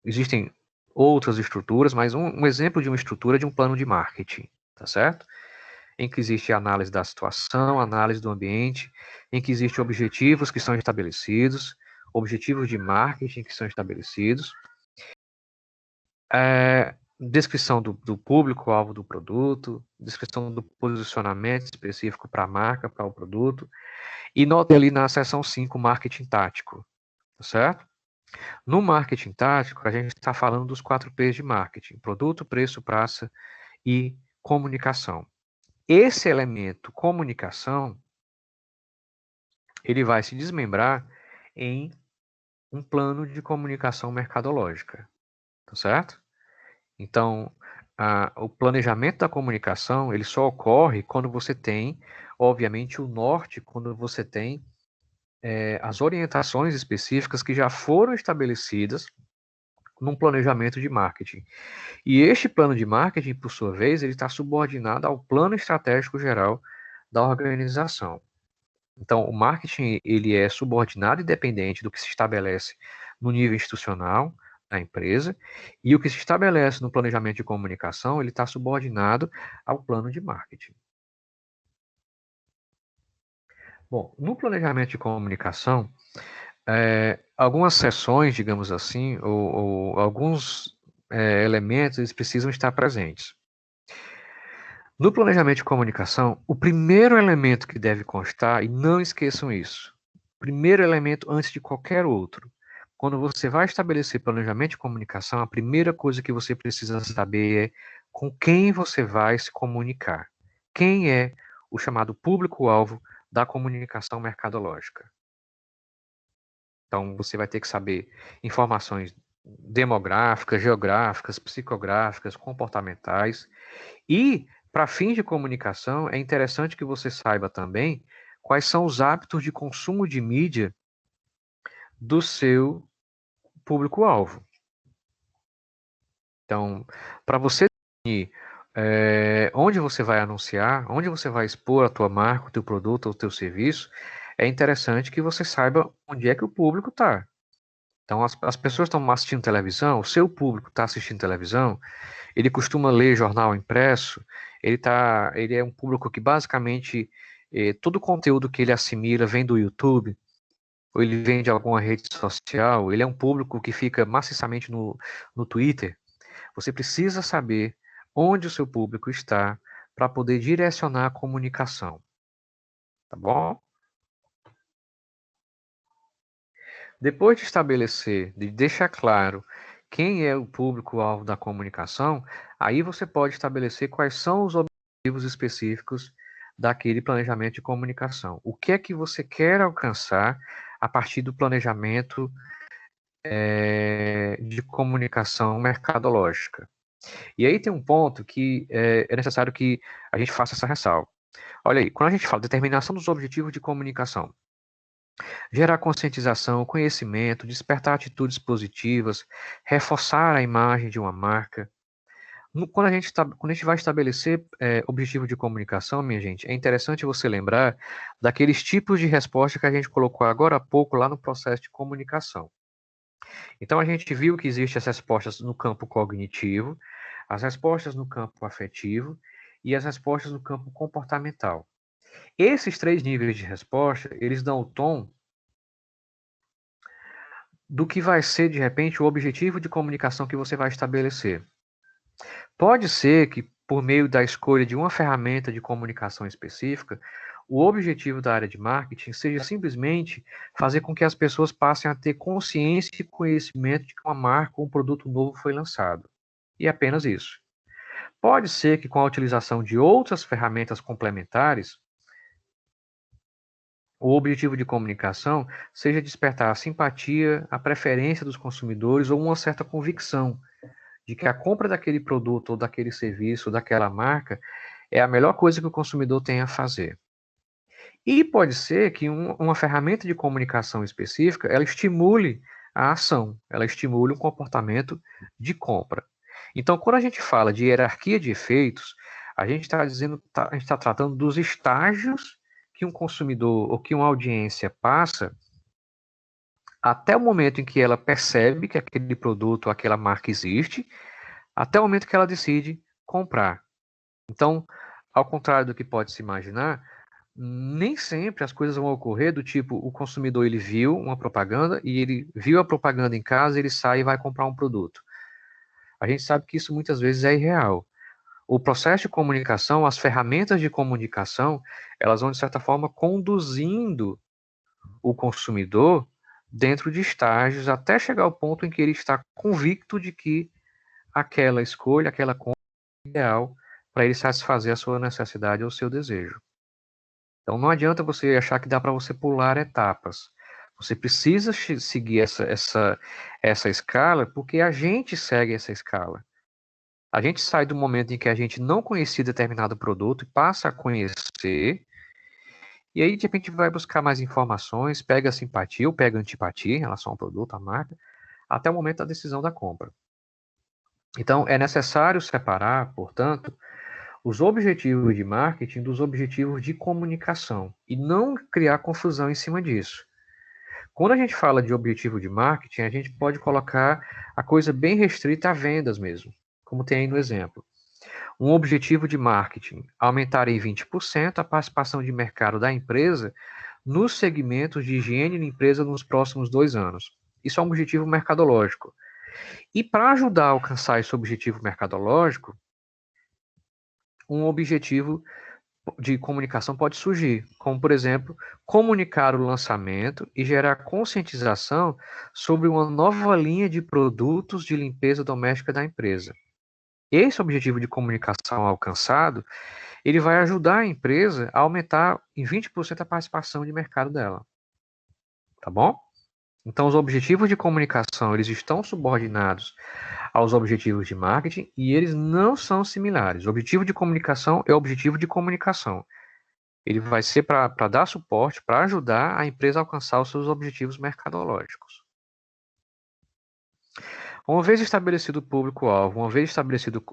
existem outras estruturas, mas um exemplo de uma estrutura de um plano de marketing, tá certo? Em que existe a análise da situação, análise do ambiente, em que existem objetivos que são estabelecidos, objetivos de marketing que são estabelecidos, descrição do público-alvo do produto, descrição do posicionamento específico para a marca, para o produto, e nota ali na seção 5, marketing tático, tá certo? No marketing tático, a gente está falando dos 4 P's de marketing: produto, preço, praça e comunicação. Esse elemento, comunicação, ele vai se desmembrar em um plano de comunicação mercadológica, tá certo? Então, o planejamento da comunicação, ele só ocorre quando você tem, obviamente, o norte, quando você tem as orientações específicas que já foram estabelecidas num planejamento de marketing. E este plano de marketing, por sua vez, ele está subordinado ao plano estratégico geral da organização. Então, o marketing ele é subordinado e dependente do que se estabelece no nível institucional da empresa, e o que se estabelece no planejamento de comunicação ele está subordinado ao plano de marketing. Bom, no planejamento de comunicação, algumas seções, digamos assim, ou alguns elementos eles precisam estar presentes. No planejamento de comunicação, o primeiro elemento que deve constar, e não esqueçam isso, primeiro elemento antes de qualquer outro, quando você vai estabelecer planejamento de comunicação, a primeira coisa que você precisa saber é com quem você vai se comunicar. Quem é o chamado público-alvo da comunicação mercadológica. Então, você vai ter que saber informações demográficas, geográficas, psicográficas, comportamentais. E, para fins de comunicação, é interessante que você saiba também quais são os hábitos de consumo de mídia do seu público-alvo. Então, para você definir onde você vai anunciar, onde você vai expor a tua marca, o teu produto, o teu serviço, é interessante que você saiba onde é que o público está. Então, as pessoas estão assistindo televisão, o seu público está assistindo televisão, ele costuma ler jornal impresso, ele é um público que basicamente todo o conteúdo que ele assimila vem do YouTube, ou ele vem de alguma rede social, ele é um público que fica maciçamente no Twitter. Você precisa saber onde o seu público está para poder direcionar a comunicação, tá bom? Depois de estabelecer, de deixar claro quem é o público-alvo da comunicação, aí você pode estabelecer quais são os objetivos específicos daquele planejamento de comunicação. O que é que você quer alcançar a partir do planejamento de comunicação mercadológica? E aí tem um ponto que é necessário que a gente faça essa ressalva. Olha aí, quando a gente fala de determinação dos objetivos de comunicação, gerar conscientização, conhecimento, despertar atitudes positivas, reforçar a imagem de uma marca. Quando a gente vai estabelecer objetivo de comunicação, minha gente, é interessante você lembrar daqueles tipos de resposta que a gente colocou agora há pouco lá no processo de comunicação. Então, a gente viu que existem as respostas no campo cognitivo, as respostas no campo afetivo e as respostas no campo comportamental. Esses três níveis de resposta, eles dão o tom do que vai ser, de repente, o objetivo de comunicação que você vai estabelecer. Pode ser que, por meio da escolha de uma ferramenta de comunicação específica, o objetivo da área de marketing seja simplesmente fazer com que as pessoas passem a ter consciência e conhecimento de que uma marca ou um produto novo foi lançado. E apenas isso. Pode ser que, com a utilização de outras ferramentas complementares, o objetivo de comunicação seja despertar a simpatia, a preferência dos consumidores ou uma certa convicção de que a compra daquele produto ou daquele serviço ou daquela marca é a melhor coisa que o consumidor tem a fazer. E pode ser que uma ferramenta de comunicação específica, ela estimule a ação, ela estimule um comportamento de compra. Então, quando a gente fala de hierarquia de efeitos, a gente está dizendo, a gente está tratando dos estágios que um consumidor ou que uma audiência passa até o momento em que ela percebe que aquele produto, aquela marca existe, até o momento que ela decide comprar. Então, ao contrário do que pode se imaginar, nem sempre as coisas vão ocorrer do tipo, o consumidor ele viu uma propaganda e ele viu a propaganda em casa, ele sai e vai comprar um produto. A gente sabe que isso muitas vezes é irreal. O processo de comunicação, as ferramentas de comunicação, elas vão de certa forma conduzindo o consumidor dentro de estágios até chegar ao ponto em que ele está convicto de que aquela escolha, aquela compra é ideal para ele satisfazer a sua necessidade ou o seu desejo. Então não adianta você achar que dá para você pular etapas. Você precisa seguir essa escala porque a gente segue essa escala. A gente sai do momento em que a gente não conhecia determinado produto e passa a conhecer, e aí de repente vai buscar mais informações, pega simpatia ou pega antipatia em relação ao produto, à marca, até o momento da decisão da compra. Então é necessário separar, portanto, os objetivos de marketing dos objetivos de comunicação e não criar confusão em cima disso. Quando a gente fala de objetivo de marketing, a gente pode colocar a coisa bem restrita a vendas mesmo, como tem aí no exemplo. Um objetivo de marketing, aumentar em 20% a participação de mercado da empresa nos segmentos de higiene na empresa nos próximos 2 anos. Isso é um objetivo mercadológico. E para ajudar a alcançar esse objetivo mercadológico, um objetivo de comunicação pode surgir, como, por exemplo, comunicar o lançamento e gerar conscientização sobre uma nova linha de produtos de limpeza doméstica da empresa. Esse objetivo de comunicação alcançado, ele vai ajudar a empresa a aumentar em 20% a participação de mercado dela. Tá bom? Então, os objetivos de comunicação, eles estão subordinados aos objetivos de marketing e eles não são similares. O objetivo de comunicação é o objetivo de comunicação. Ele vai ser para dar suporte, para ajudar a empresa a alcançar os seus objetivos mercadológicos. Uma vez estabelecido o público-alvo, uma vez estabelecido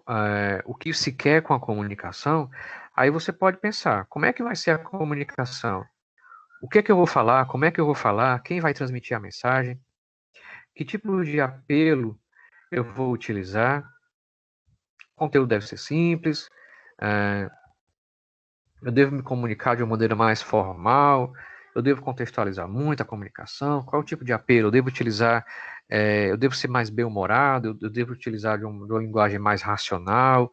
o que se quer com a comunicação, aí você pode pensar, como é que vai ser a comunicação? O que é que eu vou falar? Como é que eu vou falar? Quem vai transmitir a mensagem? Que tipo de apelo eu vou utilizar? O conteúdo deve ser simples, eu devo me comunicar de uma maneira mais formal, eu devo contextualizar muito a comunicação, qual é o tipo de apelo, eu devo utilizar, eu devo ser mais bem-humorado, eu devo utilizar de uma linguagem mais racional,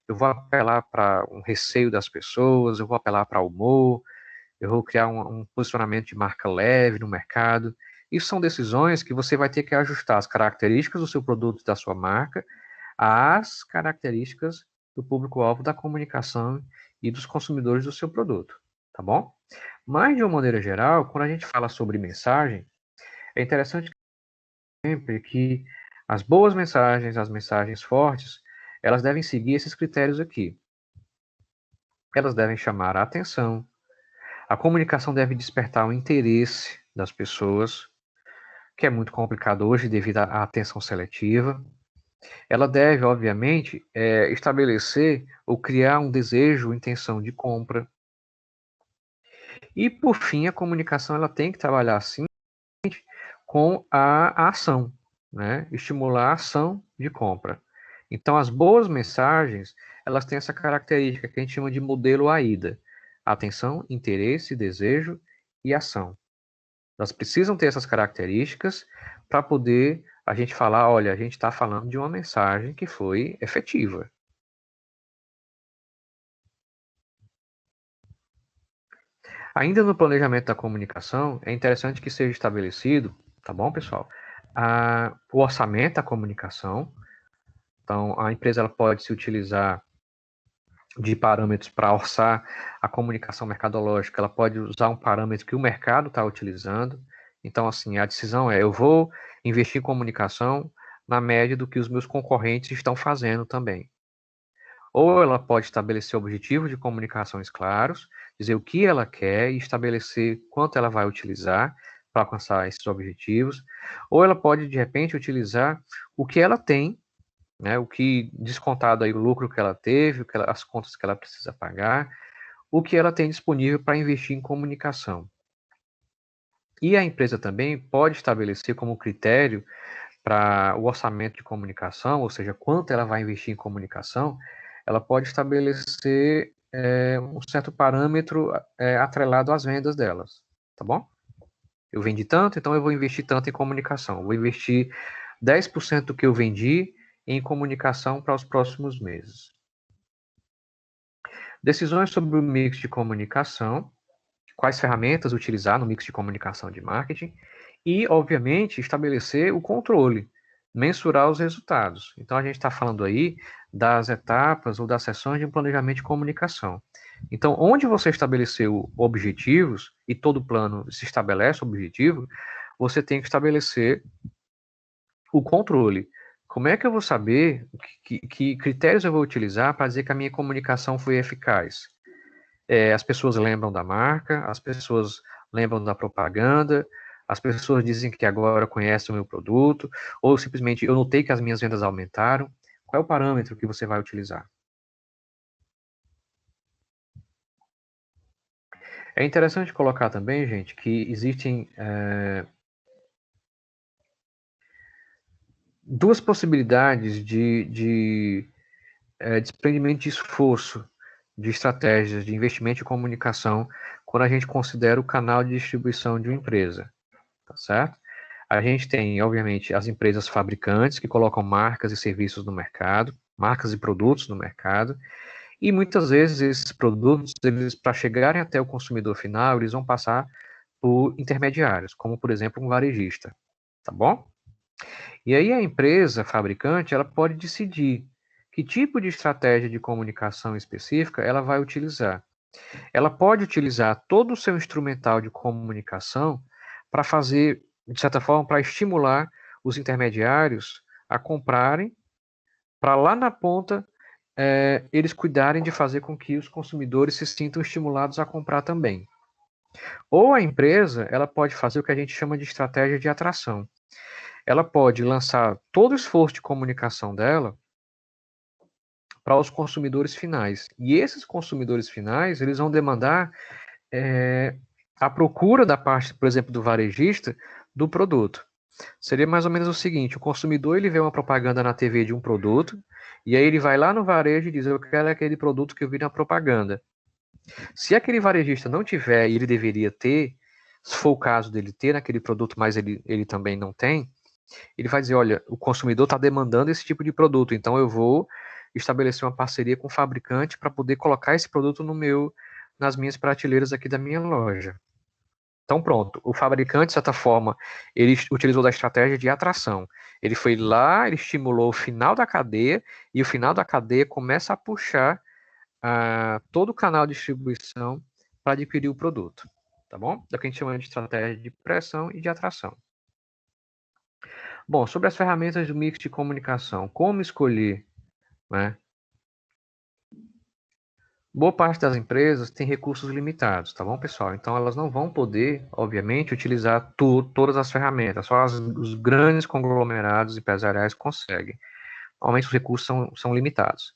eu vou apelar para um receio das pessoas, eu vou apelar para humor, eu vou criar um posicionamento de marca leve no mercado. Isso são decisões que você vai ter que ajustar as características do seu produto e da sua marca às características do público-alvo da comunicação e dos consumidores do seu produto, tá bom? Mas, de uma maneira geral, quando a gente fala sobre mensagem, é interessante sempre que as boas mensagens, as mensagens fortes, elas devem seguir esses critérios aqui. Elas devem chamar a atenção, a comunicação deve despertar o interesse das pessoas, que é muito complicado hoje devido à atenção seletiva. Ela deve, obviamente, estabelecer ou criar um desejo, intenção de compra. E, por fim, a comunicação ela tem que trabalhar, sim, com a ação, né? Estimular a ação de compra. Então, as boas mensagens, elas têm essa característica que a gente chama de modelo AIDA. Atenção, interesse, desejo e ação. Elas precisam ter essas características para poder a gente falar, olha, a gente está falando de uma mensagem que foi efetiva. Ainda no planejamento da comunicação, é interessante que seja estabelecido, tá bom, pessoal? O orçamento da comunicação. Então, a empresa ela pode se utilizar de parâmetros para orçar a comunicação mercadológica, ela pode usar um parâmetro que o mercado está utilizando. Então, assim, a decisão é, eu vou investir em comunicação na média do que os meus concorrentes estão fazendo também. Ou ela pode estabelecer objetivos de comunicações claros, dizer o que ela quer e estabelecer quanto ela vai utilizar para alcançar esses objetivos. Ou ela pode, de repente, utilizar o que ela tem, né, o que descontado aí o lucro que ela teve, as contas que ela precisa pagar, o que ela tem disponível para investir em comunicação. E a empresa também pode estabelecer como critério para o orçamento de comunicação, ou seja, quanto ela vai investir em comunicação, ela pode estabelecer um certo parâmetro atrelado às vendas delas, tá bom? Eu vendi tanto, então eu vou investir tanto em comunicação. Vou investir 10% do que eu vendi em comunicação para os próximos meses. Decisões sobre o mix de comunicação, quais ferramentas utilizar no mix de comunicação de marketing e, obviamente, estabelecer o controle, mensurar os resultados. Então, a gente está falando aí das etapas ou das sessões de um planejamento de comunicação. Então, onde você estabeleceu objetivos e todo plano se estabelece objetivo, você tem que estabelecer o controle. Como é que eu vou saber que critérios eu vou utilizar para dizer que a minha comunicação foi eficaz? As pessoas lembram da marca, as pessoas lembram da propaganda, as pessoas dizem que agora conhecem o meu produto, ou simplesmente eu notei que as minhas vendas aumentaram. Qual é o parâmetro que você vai utilizar? É interessante colocar também, gente, que existem duas possibilidades de desprendimento de esforço, de estratégias, de investimento em comunicação, quando a gente considera o canal de distribuição de uma empresa, tá certo? A gente tem, obviamente, as empresas fabricantes que colocam marcas e serviços no mercado, marcas e produtos no mercado, e muitas vezes esses produtos, eles, para chegarem até o consumidor final, eles vão passar por intermediários, como, por exemplo, um varejista, tá bom? E aí a empresa fabricante, ela pode decidir que tipo de estratégia de comunicação específica ela vai utilizar. Ela pode utilizar todo o seu instrumental de comunicação para fazer de certa forma, para estimular os intermediários a comprarem, para lá na ponta eles cuidarem de fazer com que os consumidores se sintam estimulados a comprar também. Ou a empresa, ela pode fazer o que a gente chama de estratégia de atração. Ela pode lançar todo o esforço de comunicação dela para os consumidores finais. E esses consumidores finais, eles vão demandar a procura da parte, por exemplo, do varejista do produto. Seria mais ou menos o seguinte: o consumidor ele vê uma propaganda na TV de um produto, e aí ele vai lá no varejo e diz: eu quero aquele produto que eu vi na propaganda. Se aquele varejista não tiver, e ele deveria ter, se for o caso dele ter naquele produto, mas ele também não tem, ele vai dizer: olha, o consumidor está demandando esse tipo de produto, então eu vou estabelecer uma parceria com o fabricante para poder colocar esse produto nas minhas prateleiras aqui da minha loja. Então, pronto, o fabricante, de certa forma, ele utilizou da estratégia de atração. Ele foi lá, ele estimulou o final da cadeia, e o final da cadeia começa a puxar todo o canal de distribuição para adquirir o produto. Tá bom? É o que a gente chama de estratégia de pressão e de atração. Bom, sobre as ferramentas do mix de comunicação, como escolher, né? Boa parte das empresas tem recursos limitados, tá bom, pessoal? Então elas não vão poder, obviamente, utilizar todas as ferramentas, só os grandes conglomerados empresariais conseguem. Normalmente os recursos são limitados.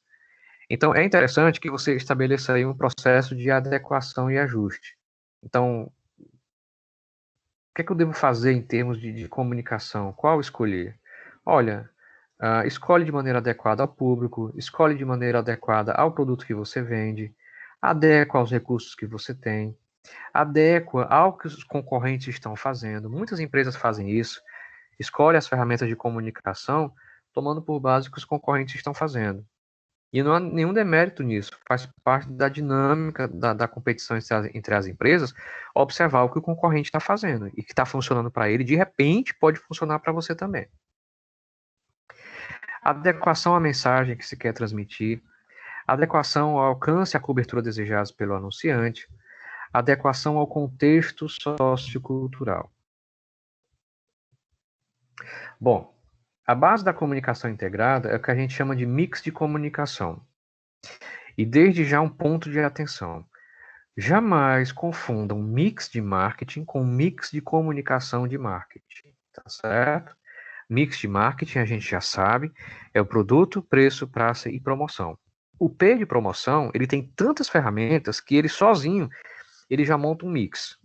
Então é interessante que você estabeleça aí um processo de adequação e ajuste. Então, o que é que eu devo fazer em termos de comunicação? Qual escolher? Olha, escolhe de maneira adequada ao público, escolhe de maneira adequada ao produto que você vende, adequa aos recursos que você tem, adequa ao que os concorrentes estão fazendo. Muitas empresas fazem isso, escolhe as ferramentas de comunicação tomando por base o que os concorrentes estão fazendo. E não há nenhum demérito nisso, faz parte da dinâmica da competição entre as empresas, observar o que o concorrente está fazendo e que está funcionando para ele, de repente pode funcionar para você também. Adequação à mensagem que se quer transmitir, adequação ao alcance e à cobertura desejados pelo anunciante, adequação ao contexto sociocultural. Bom, a base da comunicação integrada é o que a gente chama de mix de comunicação. E desde já um ponto de atenção. Jamais confundam mix de marketing com mix de comunicação de marketing, tá certo? Mix de marketing, a gente já sabe, é o produto, preço, praça e promoção. O P de promoção, ele tem tantas ferramentas que ele sozinho, ele já monta um mix,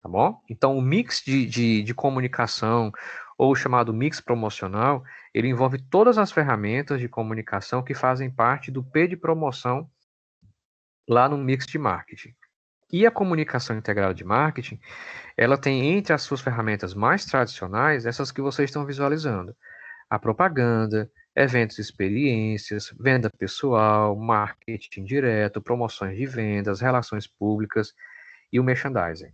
tá bom? Então, o mix de comunicação, ou o chamado mix promocional, ele envolve todas as ferramentas de comunicação que fazem parte do P de promoção lá no mix de marketing. E a comunicação integrada de marketing, ela tem entre as suas ferramentas mais tradicionais essas que vocês estão visualizando: a propaganda, eventos e experiências, venda pessoal, marketing direto, promoções de vendas, relações públicas e o merchandising.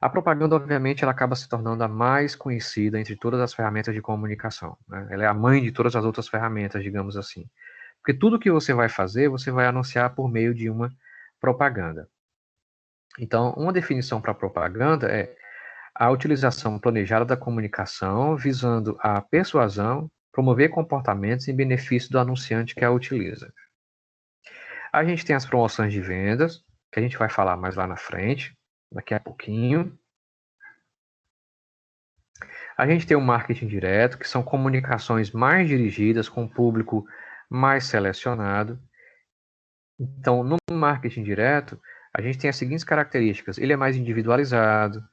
A propaganda, obviamente, ela acaba se tornando a mais conhecida entre todas as ferramentas de comunicação, né? Ela é a mãe de todas as outras ferramentas, digamos assim. Porque tudo que você vai fazer, você vai anunciar por meio de uma propaganda. Então, uma definição para propaganda é a utilização planejada da comunicação visando a persuasão, promover comportamentos em benefício do anunciante que a utiliza. A gente tem as promoções de vendas, que a gente vai falar mais lá na frente, daqui a pouquinho. A gente tem o marketing direto, que são comunicações mais dirigidas com o público mais selecionado. Então, no marketing direto, a gente tem as seguintes características: ele é mais individualizado,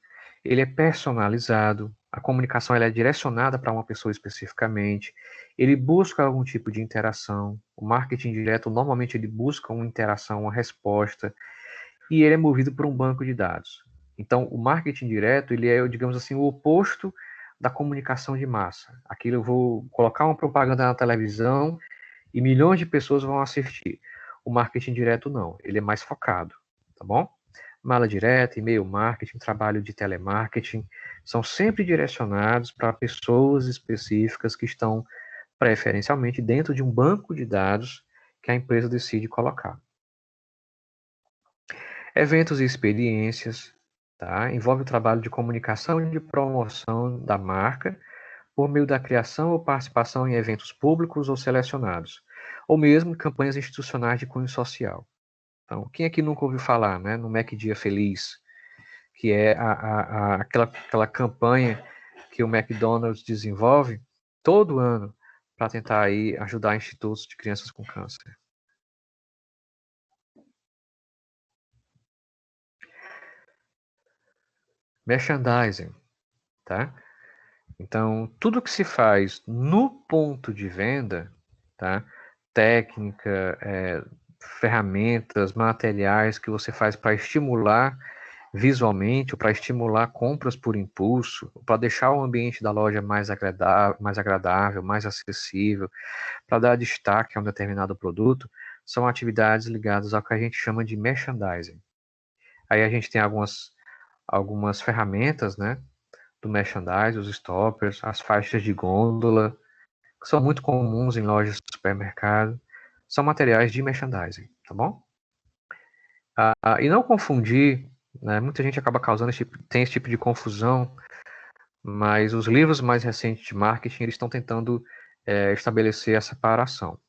ele é personalizado, a comunicação ela é direcionada para uma pessoa especificamente, ele busca algum tipo de interação. O marketing direto, normalmente, ele busca uma interação, uma resposta, e ele é movido por um banco de dados. Então, o marketing direto, ele é, digamos assim, o oposto da comunicação de massa. Aquilo eu vou colocar uma propaganda na televisão e milhões de pessoas vão assistir. O marketing direto não, ele é mais focado, tá bom? Mala direta, e-mail marketing, trabalho de telemarketing, são sempre direcionados para pessoas específicas que estão preferencialmente dentro de um banco de dados que a empresa decide colocar. Eventos e experiências, tá? Envolve o trabalho de comunicação e de promoção da marca por meio da criação ou participação em eventos públicos ou selecionados, ou mesmo campanhas institucionais de cunho social. Então, quem aqui nunca ouviu falar, né, no Mac Dia Feliz, que é aquela campanha que o McDonald's desenvolve todo ano para tentar aí ajudar institutos de crianças com câncer. Merchandising, tá? Então, tudo que se faz no ponto de venda, tá? Técnica, ferramentas, materiais que você faz para estimular visualmente, ou para estimular compras por impulso, para deixar o ambiente da loja mais agradável, mais acessível, para dar destaque a um determinado produto, são atividades ligadas ao que a gente chama de merchandising. Aí a gente tem algumas ferramentas, né, do merchandising, os stoppers, as faixas de gôndola, que são muito comuns em lojas de supermercado, são materiais de merchandising, tá bom? E não confundir, né, muita gente acaba causando tem esse tipo de confusão, mas os livros mais recentes de marketing, eles estão tentando estabelecer a separação.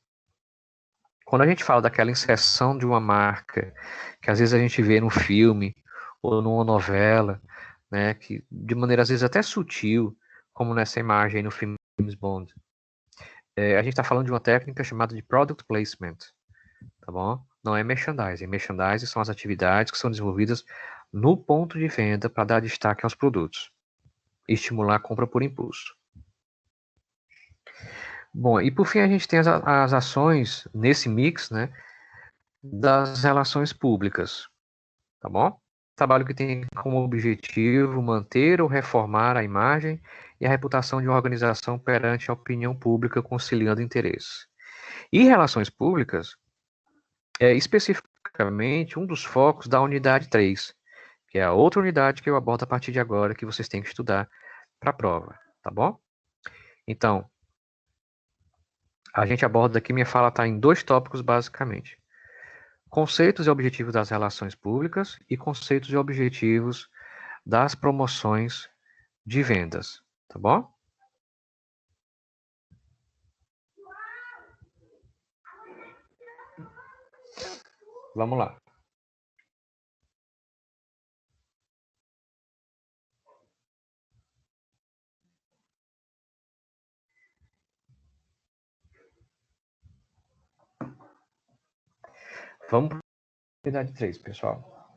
Quando a gente fala daquela inserção de uma marca, que às vezes a gente vê no filme ou numa novela, né, que de maneira às vezes até sutil, como nessa imagem aí no filme James Bond, a gente está falando de uma técnica chamada de product placement, tá bom? Não é merchandising. Merchandising são as atividades que são desenvolvidas no ponto de venda para dar destaque aos produtos e estimular a compra por impulso. Bom, e por fim a gente tem as ações nesse mix, né, das relações públicas, tá bom? Trabalho que tem como objetivo manter ou reformar a imagem e a reputação de uma organização perante a opinião pública, conciliando interesses. E relações públicas é especificamente um dos focos da unidade 3, que é a outra unidade que eu abordo a partir de agora, que vocês têm que estudar para a prova, tá bom? Então, a gente aborda aqui, minha fala está em 2 tópicos basicamente. Conceitos e objetivos das relações públicas e conceitos e objetivos das promoções de vendas, tá bom? Vamos lá. Vamos para a unidade 3, pessoal.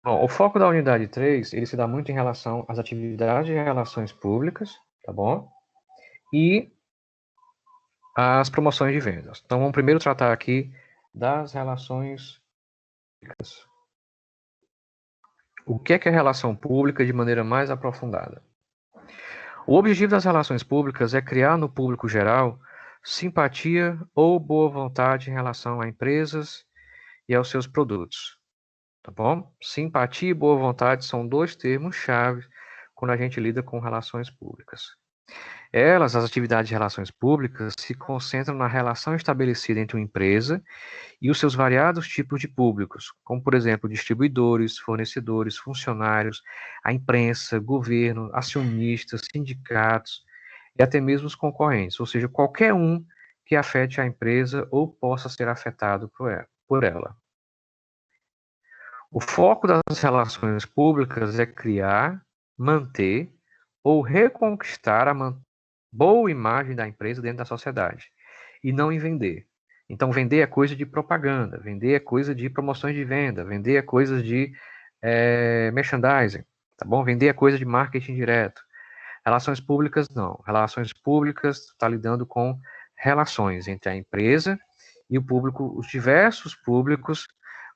Bom, o foco da unidade 3, ele se dá muito em relação às atividades de relações públicas, tá bom? E as promoções de vendas. Então, vamos primeiro tratar aqui das relações públicas. O que é relação pública de maneira mais aprofundada? O objetivo das relações públicas é criar no público geral simpatia ou boa vontade em relação a empresas e aos seus produtos. Tá bom? Simpatia e boa vontade são 2 termos-chave quando a gente lida com relações públicas. As atividades de relações públicas, se concentram na relação estabelecida entre uma empresa e os seus variados tipos de públicos, como, por exemplo, distribuidores, fornecedores, funcionários, a imprensa, governo, acionistas, sindicatos e até mesmo os concorrentes, ou seja, qualquer um que afete a empresa ou possa ser afetado por ela. O foco das relações públicas é criar, manter ou reconquistar a boa imagem da empresa dentro da sociedade, e não em vender. Então, vender é coisa de propaganda, vender é coisa de promoções de venda, vender é coisa de merchandising, tá bom? Vender é coisa de marketing direto. Relações públicas, não. Relações públicas está lidando com relações entre a empresa e o público, os diversos públicos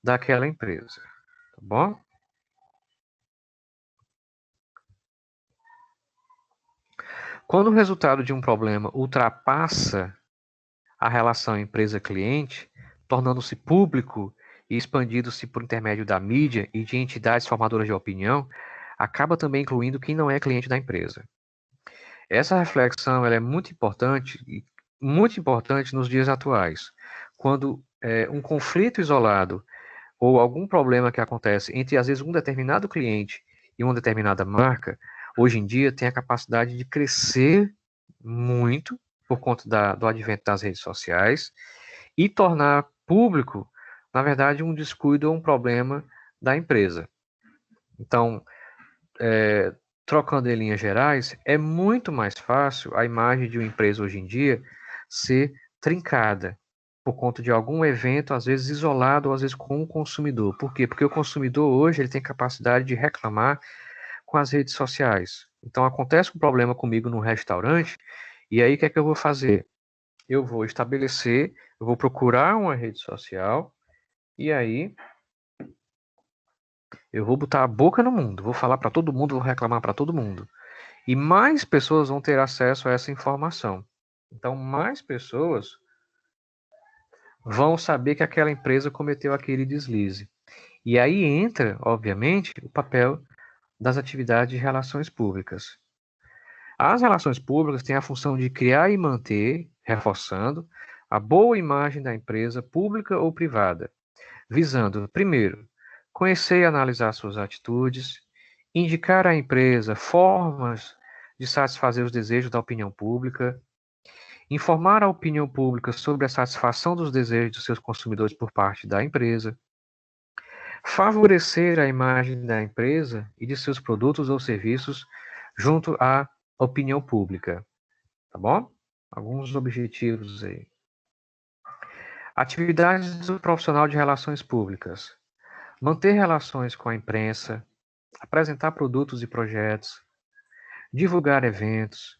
daquela empresa, tá bom? Quando o resultado de um problema ultrapassa a relação empresa-cliente, tornando-se público e expandindo-se por intermédio da mídia e de entidades formadoras de opinião, acaba também incluindo quem não é cliente da empresa. Essa reflexão ela é muito importante nos dias atuais, quando um conflito isolado ou algum problema que acontece entre, às vezes, um determinado cliente e uma determinada marca, hoje em dia tem a capacidade de crescer muito por conta do advento das redes sociais e tornar público, na verdade, um descuido ou um problema da empresa. Então, trocando em linhas gerais, é muito mais fácil a imagem de uma empresa hoje em dia ser trincada por conta de algum evento, às vezes isolado, ou às vezes com o consumidor. Por quê? Porque o consumidor hoje ele tem capacidade de reclamar com as redes sociais. Então acontece um problema comigo no restaurante, e aí o que é que eu vou fazer? Eu vou estabelecer, eu vou procurar uma rede social, e aí eu vou botar a boca no mundo, vou falar para todo mundo, vou reclamar para todo mundo. E mais pessoas vão ter acesso a essa informação. Então, mais pessoas vão saber que aquela empresa cometeu aquele deslize. E aí entra, obviamente, o papel das atividades de relações públicas. As relações públicas têm a função de criar e manter, reforçando, a boa imagem da empresa pública ou privada, visando, primeiro, conhecer e analisar suas atitudes, indicar à empresa formas de satisfazer os desejos da opinião pública, informar a opinião pública sobre a satisfação dos desejos dos seus consumidores por parte da empresa, favorecer a imagem da empresa e de seus produtos ou serviços junto à opinião pública, tá bom? Alguns objetivos aí. Atividades do profissional de relações públicas. Manter relações com a imprensa, apresentar produtos e projetos, divulgar eventos,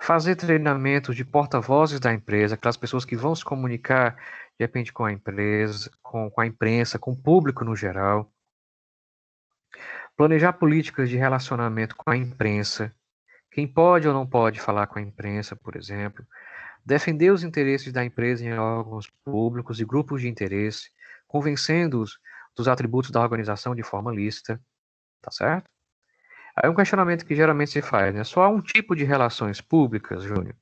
fazer treinamentos de porta-vozes da empresa, aquelas pessoas que vão se comunicar, de repente, com a empresa, com a imprensa, com o público no geral. Planejar políticas de relacionamento com a imprensa, quem pode ou não pode falar com a imprensa, por exemplo. Defender os interesses da empresa em órgãos públicos e grupos de interesse, convencendo-os dos atributos da organização de forma lícita, tá certo? Aí um questionamento que geralmente se faz, né? Só há um tipo de relações públicas, Júnior?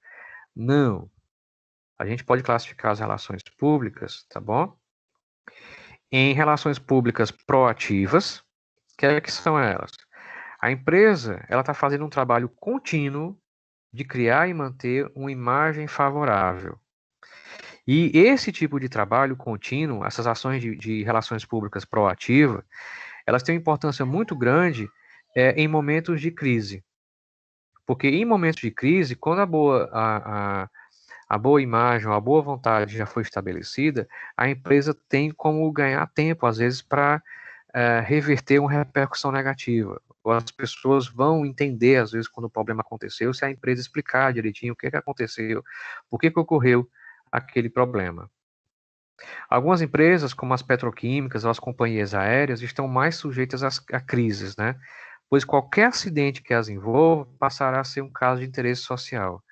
Não. A gente pode classificar as relações públicas, tá bom? Em relações públicas proativas, que são elas? A empresa, ela está fazendo um trabalho contínuo de criar e manter uma imagem favorável. E esse tipo de trabalho contínuo, essas ações de relações públicas proativas, elas têm uma importância muito grande em momentos de crise. Porque em momentos de crise, quando a boa imagem, a boa vontade já foi estabelecida, a empresa tem como ganhar tempo, às vezes, para reverter uma repercussão negativa. Ou as pessoas vão entender, às vezes, quando o problema aconteceu, se a empresa explicar direitinho o que aconteceu, por que ocorreu aquele problema. Algumas empresas, como as petroquímicas ou as companhias aéreas, estão mais sujeitas a crises, né? Pois qualquer acidente que as envolva passará a ser um caso de interesse social.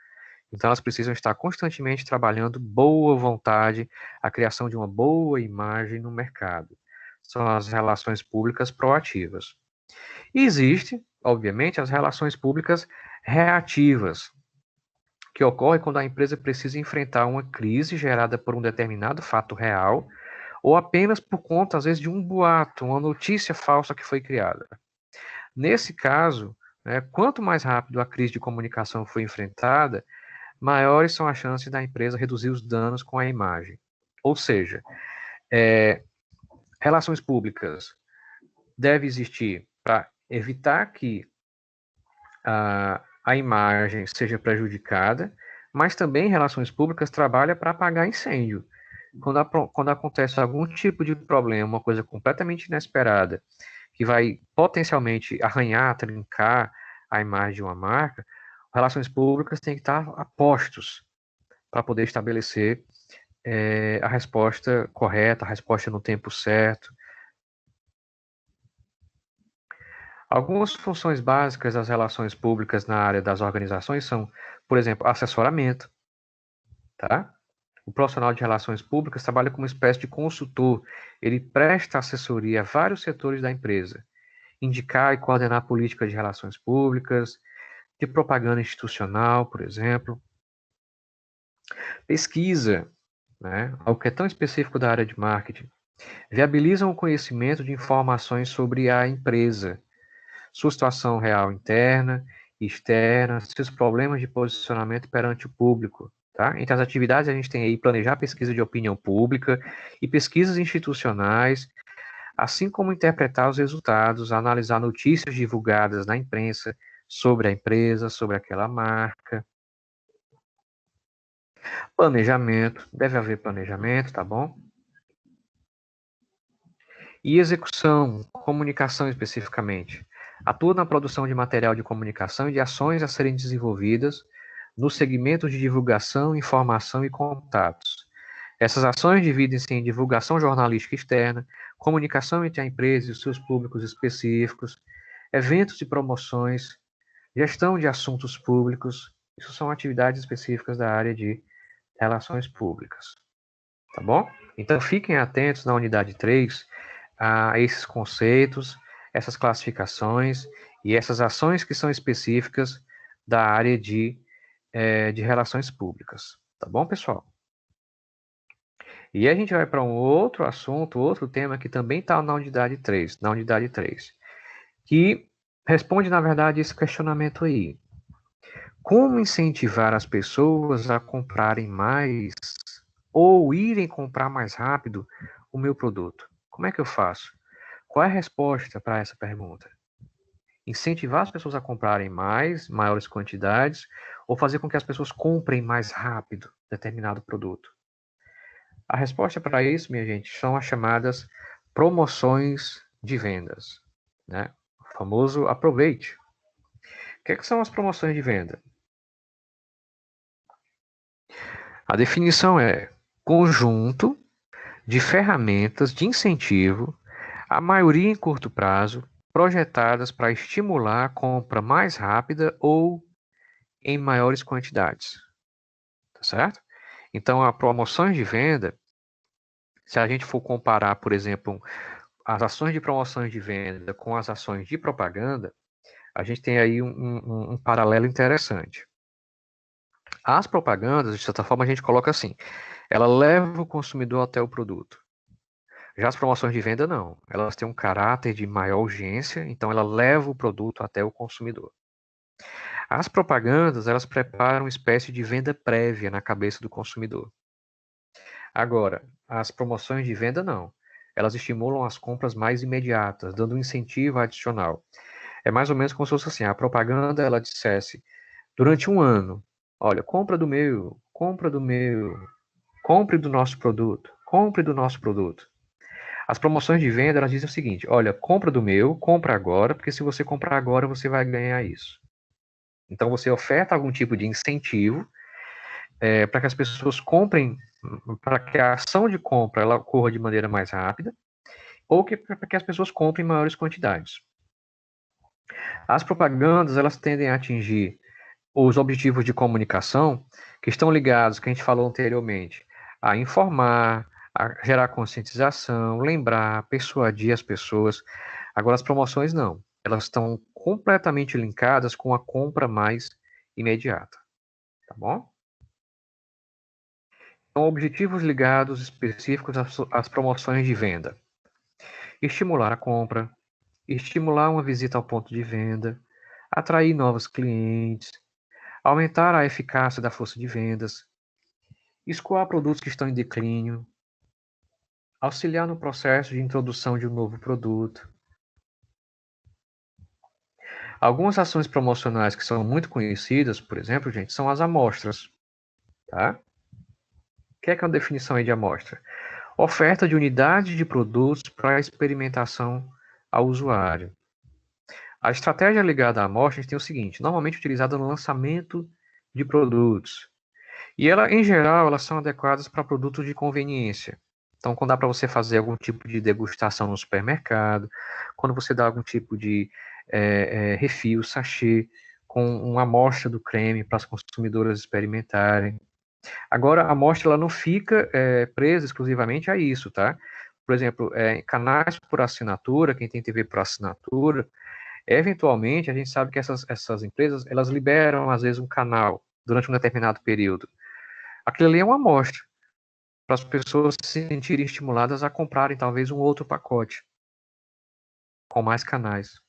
Então, elas precisam estar constantemente trabalhando boa vontade, a criação de uma boa imagem no mercado. São as relações públicas proativas. E existe, obviamente, as relações públicas reativas, que ocorre quando a empresa precisa enfrentar uma crise gerada por um determinado fato real, ou apenas por conta, às vezes, de um boato, uma notícia falsa que foi criada. Nesse caso, né, quanto mais rápido a crise de comunicação foi enfrentada, maiores são as chances da empresa reduzir os danos com a imagem. Ou seja, relações públicas deve existir para evitar que a imagem seja prejudicada, mas também relações públicas trabalha para apagar incêndio. Quando acontece algum tipo de problema, uma coisa completamente inesperada, que vai potencialmente arranhar, trincar a imagem de uma marca, relações públicas têm que estar a postos para poder estabelecer a resposta correta, a resposta no tempo certo. Algumas funções básicas das relações públicas na área das organizações são, por exemplo, assessoramento, tá? O profissional de relações públicas trabalha como uma espécie de consultor. Ele presta assessoria a vários setores da empresa, indicar e coordenar políticas de relações públicas, de propaganda institucional, por exemplo. Pesquisa, né, algo que é tão específico da área de marketing, viabilizam o conhecimento de informações sobre a empresa, sua situação real interna e externa, seus problemas de posicionamento perante o público. Tá? Entre as atividades, a gente tem aí planejar pesquisa de opinião pública e pesquisas institucionais, assim como interpretar os resultados, analisar notícias divulgadas na imprensa sobre a empresa, sobre aquela marca. Planejamento, deve haver planejamento, tá bom? E execução, comunicação especificamente. Atua na produção de material de comunicação e de ações a serem desenvolvidas nos segmentos de divulgação, informação e contatos. Essas ações dividem-se em divulgação jornalística externa, comunicação entre a empresa e os seus públicos específicos, eventos e promoções, gestão de assuntos públicos. Isso são atividades específicas da área de relações públicas. Tá bom? Então fiquem atentos na unidade 3 a esses conceitos, essas classificações e essas ações que são específicas da área de relações públicas. Tá bom, pessoal? E a gente vai para um outro assunto, outro tema que também está na unidade 3, que responde, na verdade, esse questionamento aí. Como incentivar as pessoas a comprarem mais ou irem comprar mais rápido o meu produto? Como é que eu faço? Qual é a resposta para essa pergunta? Incentivar as pessoas a comprarem mais, maiores quantidades, ou fazer com que as pessoas comprem mais rápido determinado produto? A resposta para isso, minha gente, são as chamadas promoções de vendas, né? O famoso aproveite. O que são as promoções de venda? A definição é conjunto de ferramentas de incentivo, a maioria em curto prazo, projetadas para estimular a compra mais rápida ou em maiores quantidades. Tá certo? Então, a promoções de venda, se a gente for comparar, por exemplo, as ações de promoções de venda com as ações de propaganda, a gente tem aí um paralelo interessante. As propagandas, de certa forma, a gente coloca assim, ela leva o consumidor até o produto. Já as promoções de venda, não. Elas têm um caráter de maior urgência, então ela leva o produto até o consumidor. As propagandas, elas preparam uma espécie de venda prévia na cabeça do consumidor. Agora, as promoções de venda, não. Elas estimulam as compras mais imediatas, dando um incentivo adicional. É mais ou menos como se fosse assim, a propaganda, ela dissesse, durante um ano, olha, compra do meu, compre do nosso produto, compre do nosso produto. As promoções de venda, elas dizem o seguinte, olha, compra do meu, compra agora, porque se você comprar agora, você vai ganhar isso. Então, você oferta algum tipo de incentivo para que as pessoas comprem, para que a ação de compra ela ocorra de maneira mais rápida, ou para que as pessoas comprem em maiores quantidades. As propagandas, elas tendem a atingir os objetivos de comunicação que estão ligados, que a gente falou anteriormente, a informar, a gerar conscientização, lembrar, persuadir as pessoas. Agora, as promoções não. Elas estão completamente linkadas com a compra mais imediata. Tá bom? Então, objetivos ligados específicos às promoções de venda. Estimular a compra, estimular uma visita ao ponto de venda, atrair novos clientes, aumentar a eficácia da força de vendas, escoar produtos que estão em declínio, auxiliar no processo de introdução de um novo produto. Algumas ações promocionais que são muito conhecidas, por exemplo, gente, são as amostras. Tá? O que é uma definição aí de amostra? Oferta de unidades de produtos para experimentação ao usuário. A estratégia ligada à amostra a gente tem o seguinte, normalmente utilizada no lançamento de produtos. E ela, em geral, elas são adequadas para produtos de conveniência. Então, quando dá para você fazer algum tipo de degustação no supermercado, quando você dá algum tipo de refil, sachê, com uma amostra do creme para as consumidoras experimentarem. Agora, a amostra ela não fica presa exclusivamente a isso, tá? Por exemplo, canais por assinatura, quem tem TV por assinatura, eventualmente a gente sabe que essas empresas, elas liberam, às vezes, um canal durante um determinado período. Aquilo ali é uma amostra. para as pessoas se sentirem estimuladas a comprarem talvez um outro pacote com mais canais.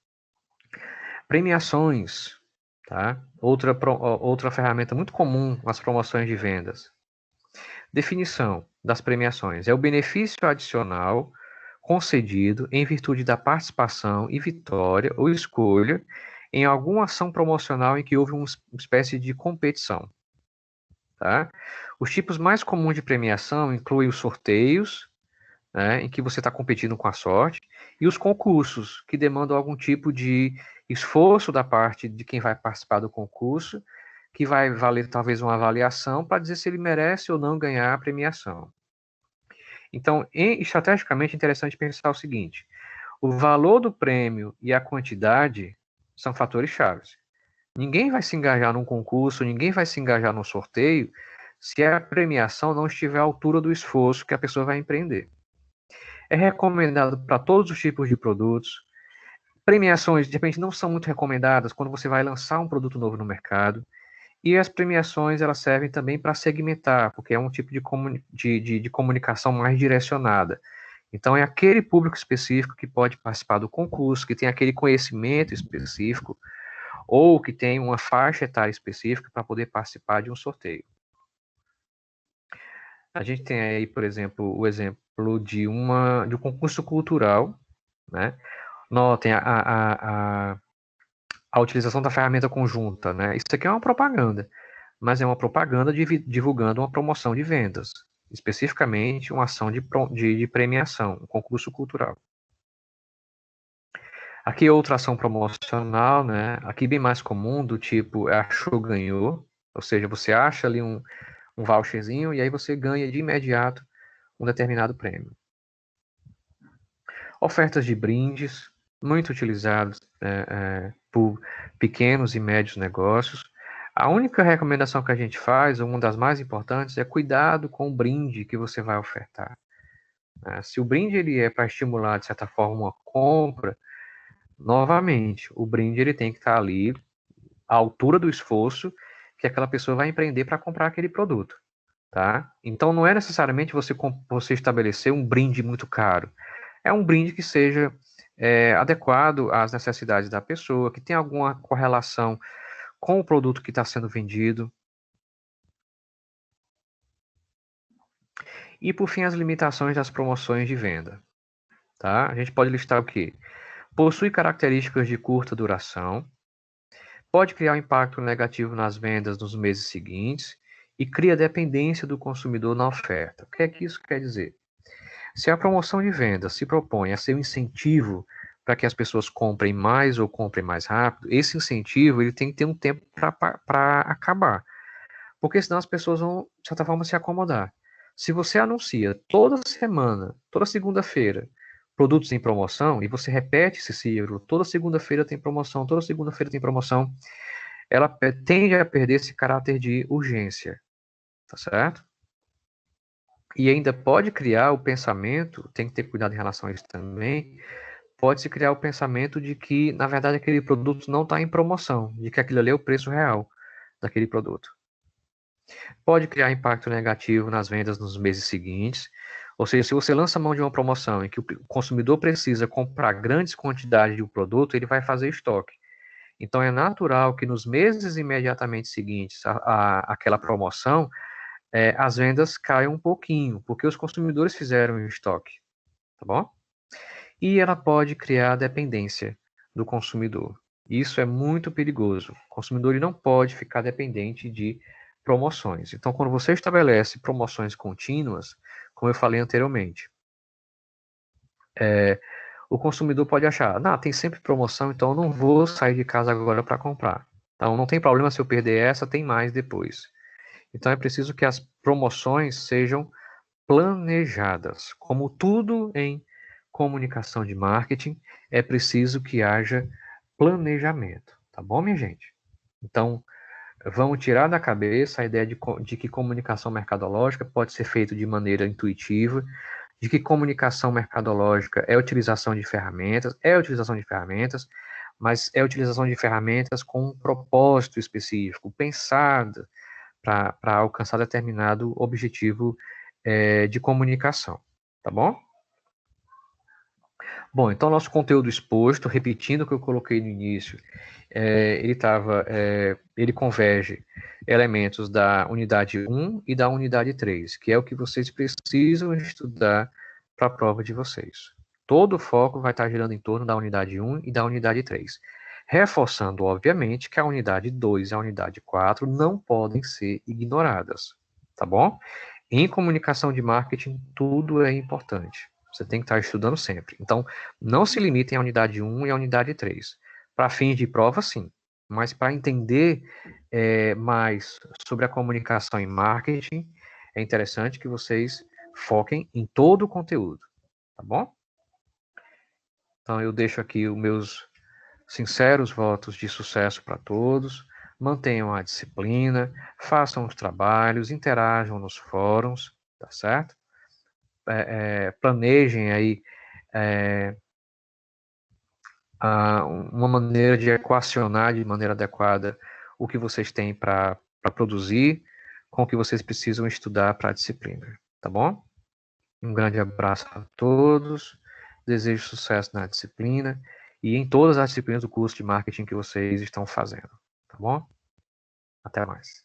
Premiações, tá? Outra ferramenta muito comum nas promoções de vendas. Definição das premiações: é o benefício adicional concedido em virtude da participação e vitória ou escolha em alguma ação promocional em que houve uma espécie de competição. Tá? Os tipos mais comuns de premiação incluem os sorteios, né, em que você está competindo com a sorte, e os concursos, que demandam algum tipo de esforço da parte de quem vai participar do concurso, que vai valer talvez uma avaliação para dizer se ele merece ou não ganhar a premiação. Então, estrategicamente, é interessante pensar o seguinte: o valor do prêmio e a quantidade são fatores chaves. Ninguém vai se engajar num concurso, ninguém vai se engajar num sorteio se a premiação não estiver à altura do esforço que a pessoa vai empreender. É recomendado para todos os tipos de produtos. Premiações, de repente, não são muito recomendadas quando você vai lançar um produto novo no mercado. E as premiações, elas servem também para segmentar, porque é um tipo de comunicação mais direcionada. Então, é aquele público específico que pode participar do concurso, que tem aquele conhecimento específico, ou que tem uma faixa etária específica para poder participar de um sorteio. A gente tem aí, por exemplo, o exemplo de um concurso cultural, né? Notem a utilização da ferramenta conjunta, né? Isso aqui é uma propaganda, mas é uma propaganda divulgando uma promoção de vendas, especificamente uma ação de premiação, um concurso cultural. Aqui outra ação promocional, né? Aqui bem mais comum, do tipo achou, ganhou, ou seja, você acha ali um voucherzinho e aí você ganha de imediato um determinado prêmio. Ofertas de brindes, muito utilizados por pequenos e médios negócios. A única recomendação que a gente faz, uma das mais importantes, é cuidado com o brinde que você vai ofertar. Se o brinde ele é para estimular, de certa forma, uma compra, novamente, o brinde ele tem que estar ali à altura do esforço que aquela pessoa vai empreender para comprar aquele produto. Tá? Então, não é necessariamente você estabelecer um brinde muito caro. É um brinde que seja adequado às necessidades da pessoa, que tenha alguma correlação com o produto que está sendo vendido. E, por fim, as limitações das promoções de venda. Tá? A gente pode listar o quê? Possui características de curta duração, pode criar um impacto negativo nas vendas nos meses seguintes e cria dependência do consumidor na oferta. O que é que isso quer dizer? Se a promoção de venda se propõe a ser um incentivo para que as pessoas comprem mais ou comprem mais rápido, esse incentivo ele tem que ter um tempo para acabar. Porque senão as pessoas vão, de certa forma, se acomodar. Se você anuncia toda semana, toda segunda-feira, produtos em promoção, e você repete esse ciclo, toda segunda-feira tem promoção, toda segunda-feira tem promoção, ela tende a perder esse caráter de urgência, tá certo? E ainda pode criar o pensamento, tem que ter cuidado em relação a isso também, pode-se criar o pensamento de que, na verdade, aquele produto não está em promoção, de que aquilo ali é o preço real daquele produto. Pode criar impacto negativo nas vendas nos meses seguintes, ou seja, se você lança a mão de uma promoção em que o consumidor precisa comprar grandes quantidades de um produto, ele vai fazer estoque. Então, é natural que nos meses imediatamente seguintes àquela promoção, as vendas caiam um pouquinho, porque os consumidores fizeram o estoque, tá bom? E ela pode criar dependência do consumidor. Isso é muito perigoso. O consumidor ele não pode ficar dependente de promoções. Então, quando você estabelece promoções contínuas, como eu falei anteriormente, o consumidor pode achar, tem sempre promoção, então eu não vou sair de casa agora para comprar. Então, não tem problema se eu perder essa, tem mais depois. Então, é preciso que as promoções sejam planejadas. Como tudo em comunicação de marketing, é preciso que haja planejamento, tá bom, minha gente? Então, vamos tirar da cabeça a ideia de que comunicação mercadológica pode ser feita de maneira intuitiva, de que comunicação mercadológica é utilização de ferramentas, mas é utilização de ferramentas com um propósito específico, pensada para alcançar determinado objetivo de comunicação, tá bom? Bom, então nosso conteúdo exposto, repetindo o que eu coloquei no início, ele converge elementos da unidade 1 e da unidade 3, que é o que vocês precisam estudar para a prova de vocês. Todo o foco vai estar girando em torno da unidade 1 e da unidade 3. Reforçando, obviamente, que a unidade 2 e a unidade 4 não podem ser ignoradas, tá bom? Em comunicação de marketing, tudo é importante. Você tem que estar estudando sempre. Então, não se limitem à unidade 1 e à unidade 3. Para fins de prova, sim. Mas para entender mais sobre a comunicação em marketing, é interessante que vocês foquem em todo o conteúdo, tá bom? Então, eu deixo aqui os meus sinceros votos de sucesso para todos. Mantenham a disciplina, façam os trabalhos, interajam nos fóruns, tá certo? Planejem aí uma maneira de equacionar de maneira adequada o que vocês têm para produzir, com o que vocês precisam estudar para a disciplina, tá bom? Um grande abraço a todos, desejo sucesso na disciplina e em todas as disciplinas do curso de marketing que vocês estão fazendo, tá bom? Até mais.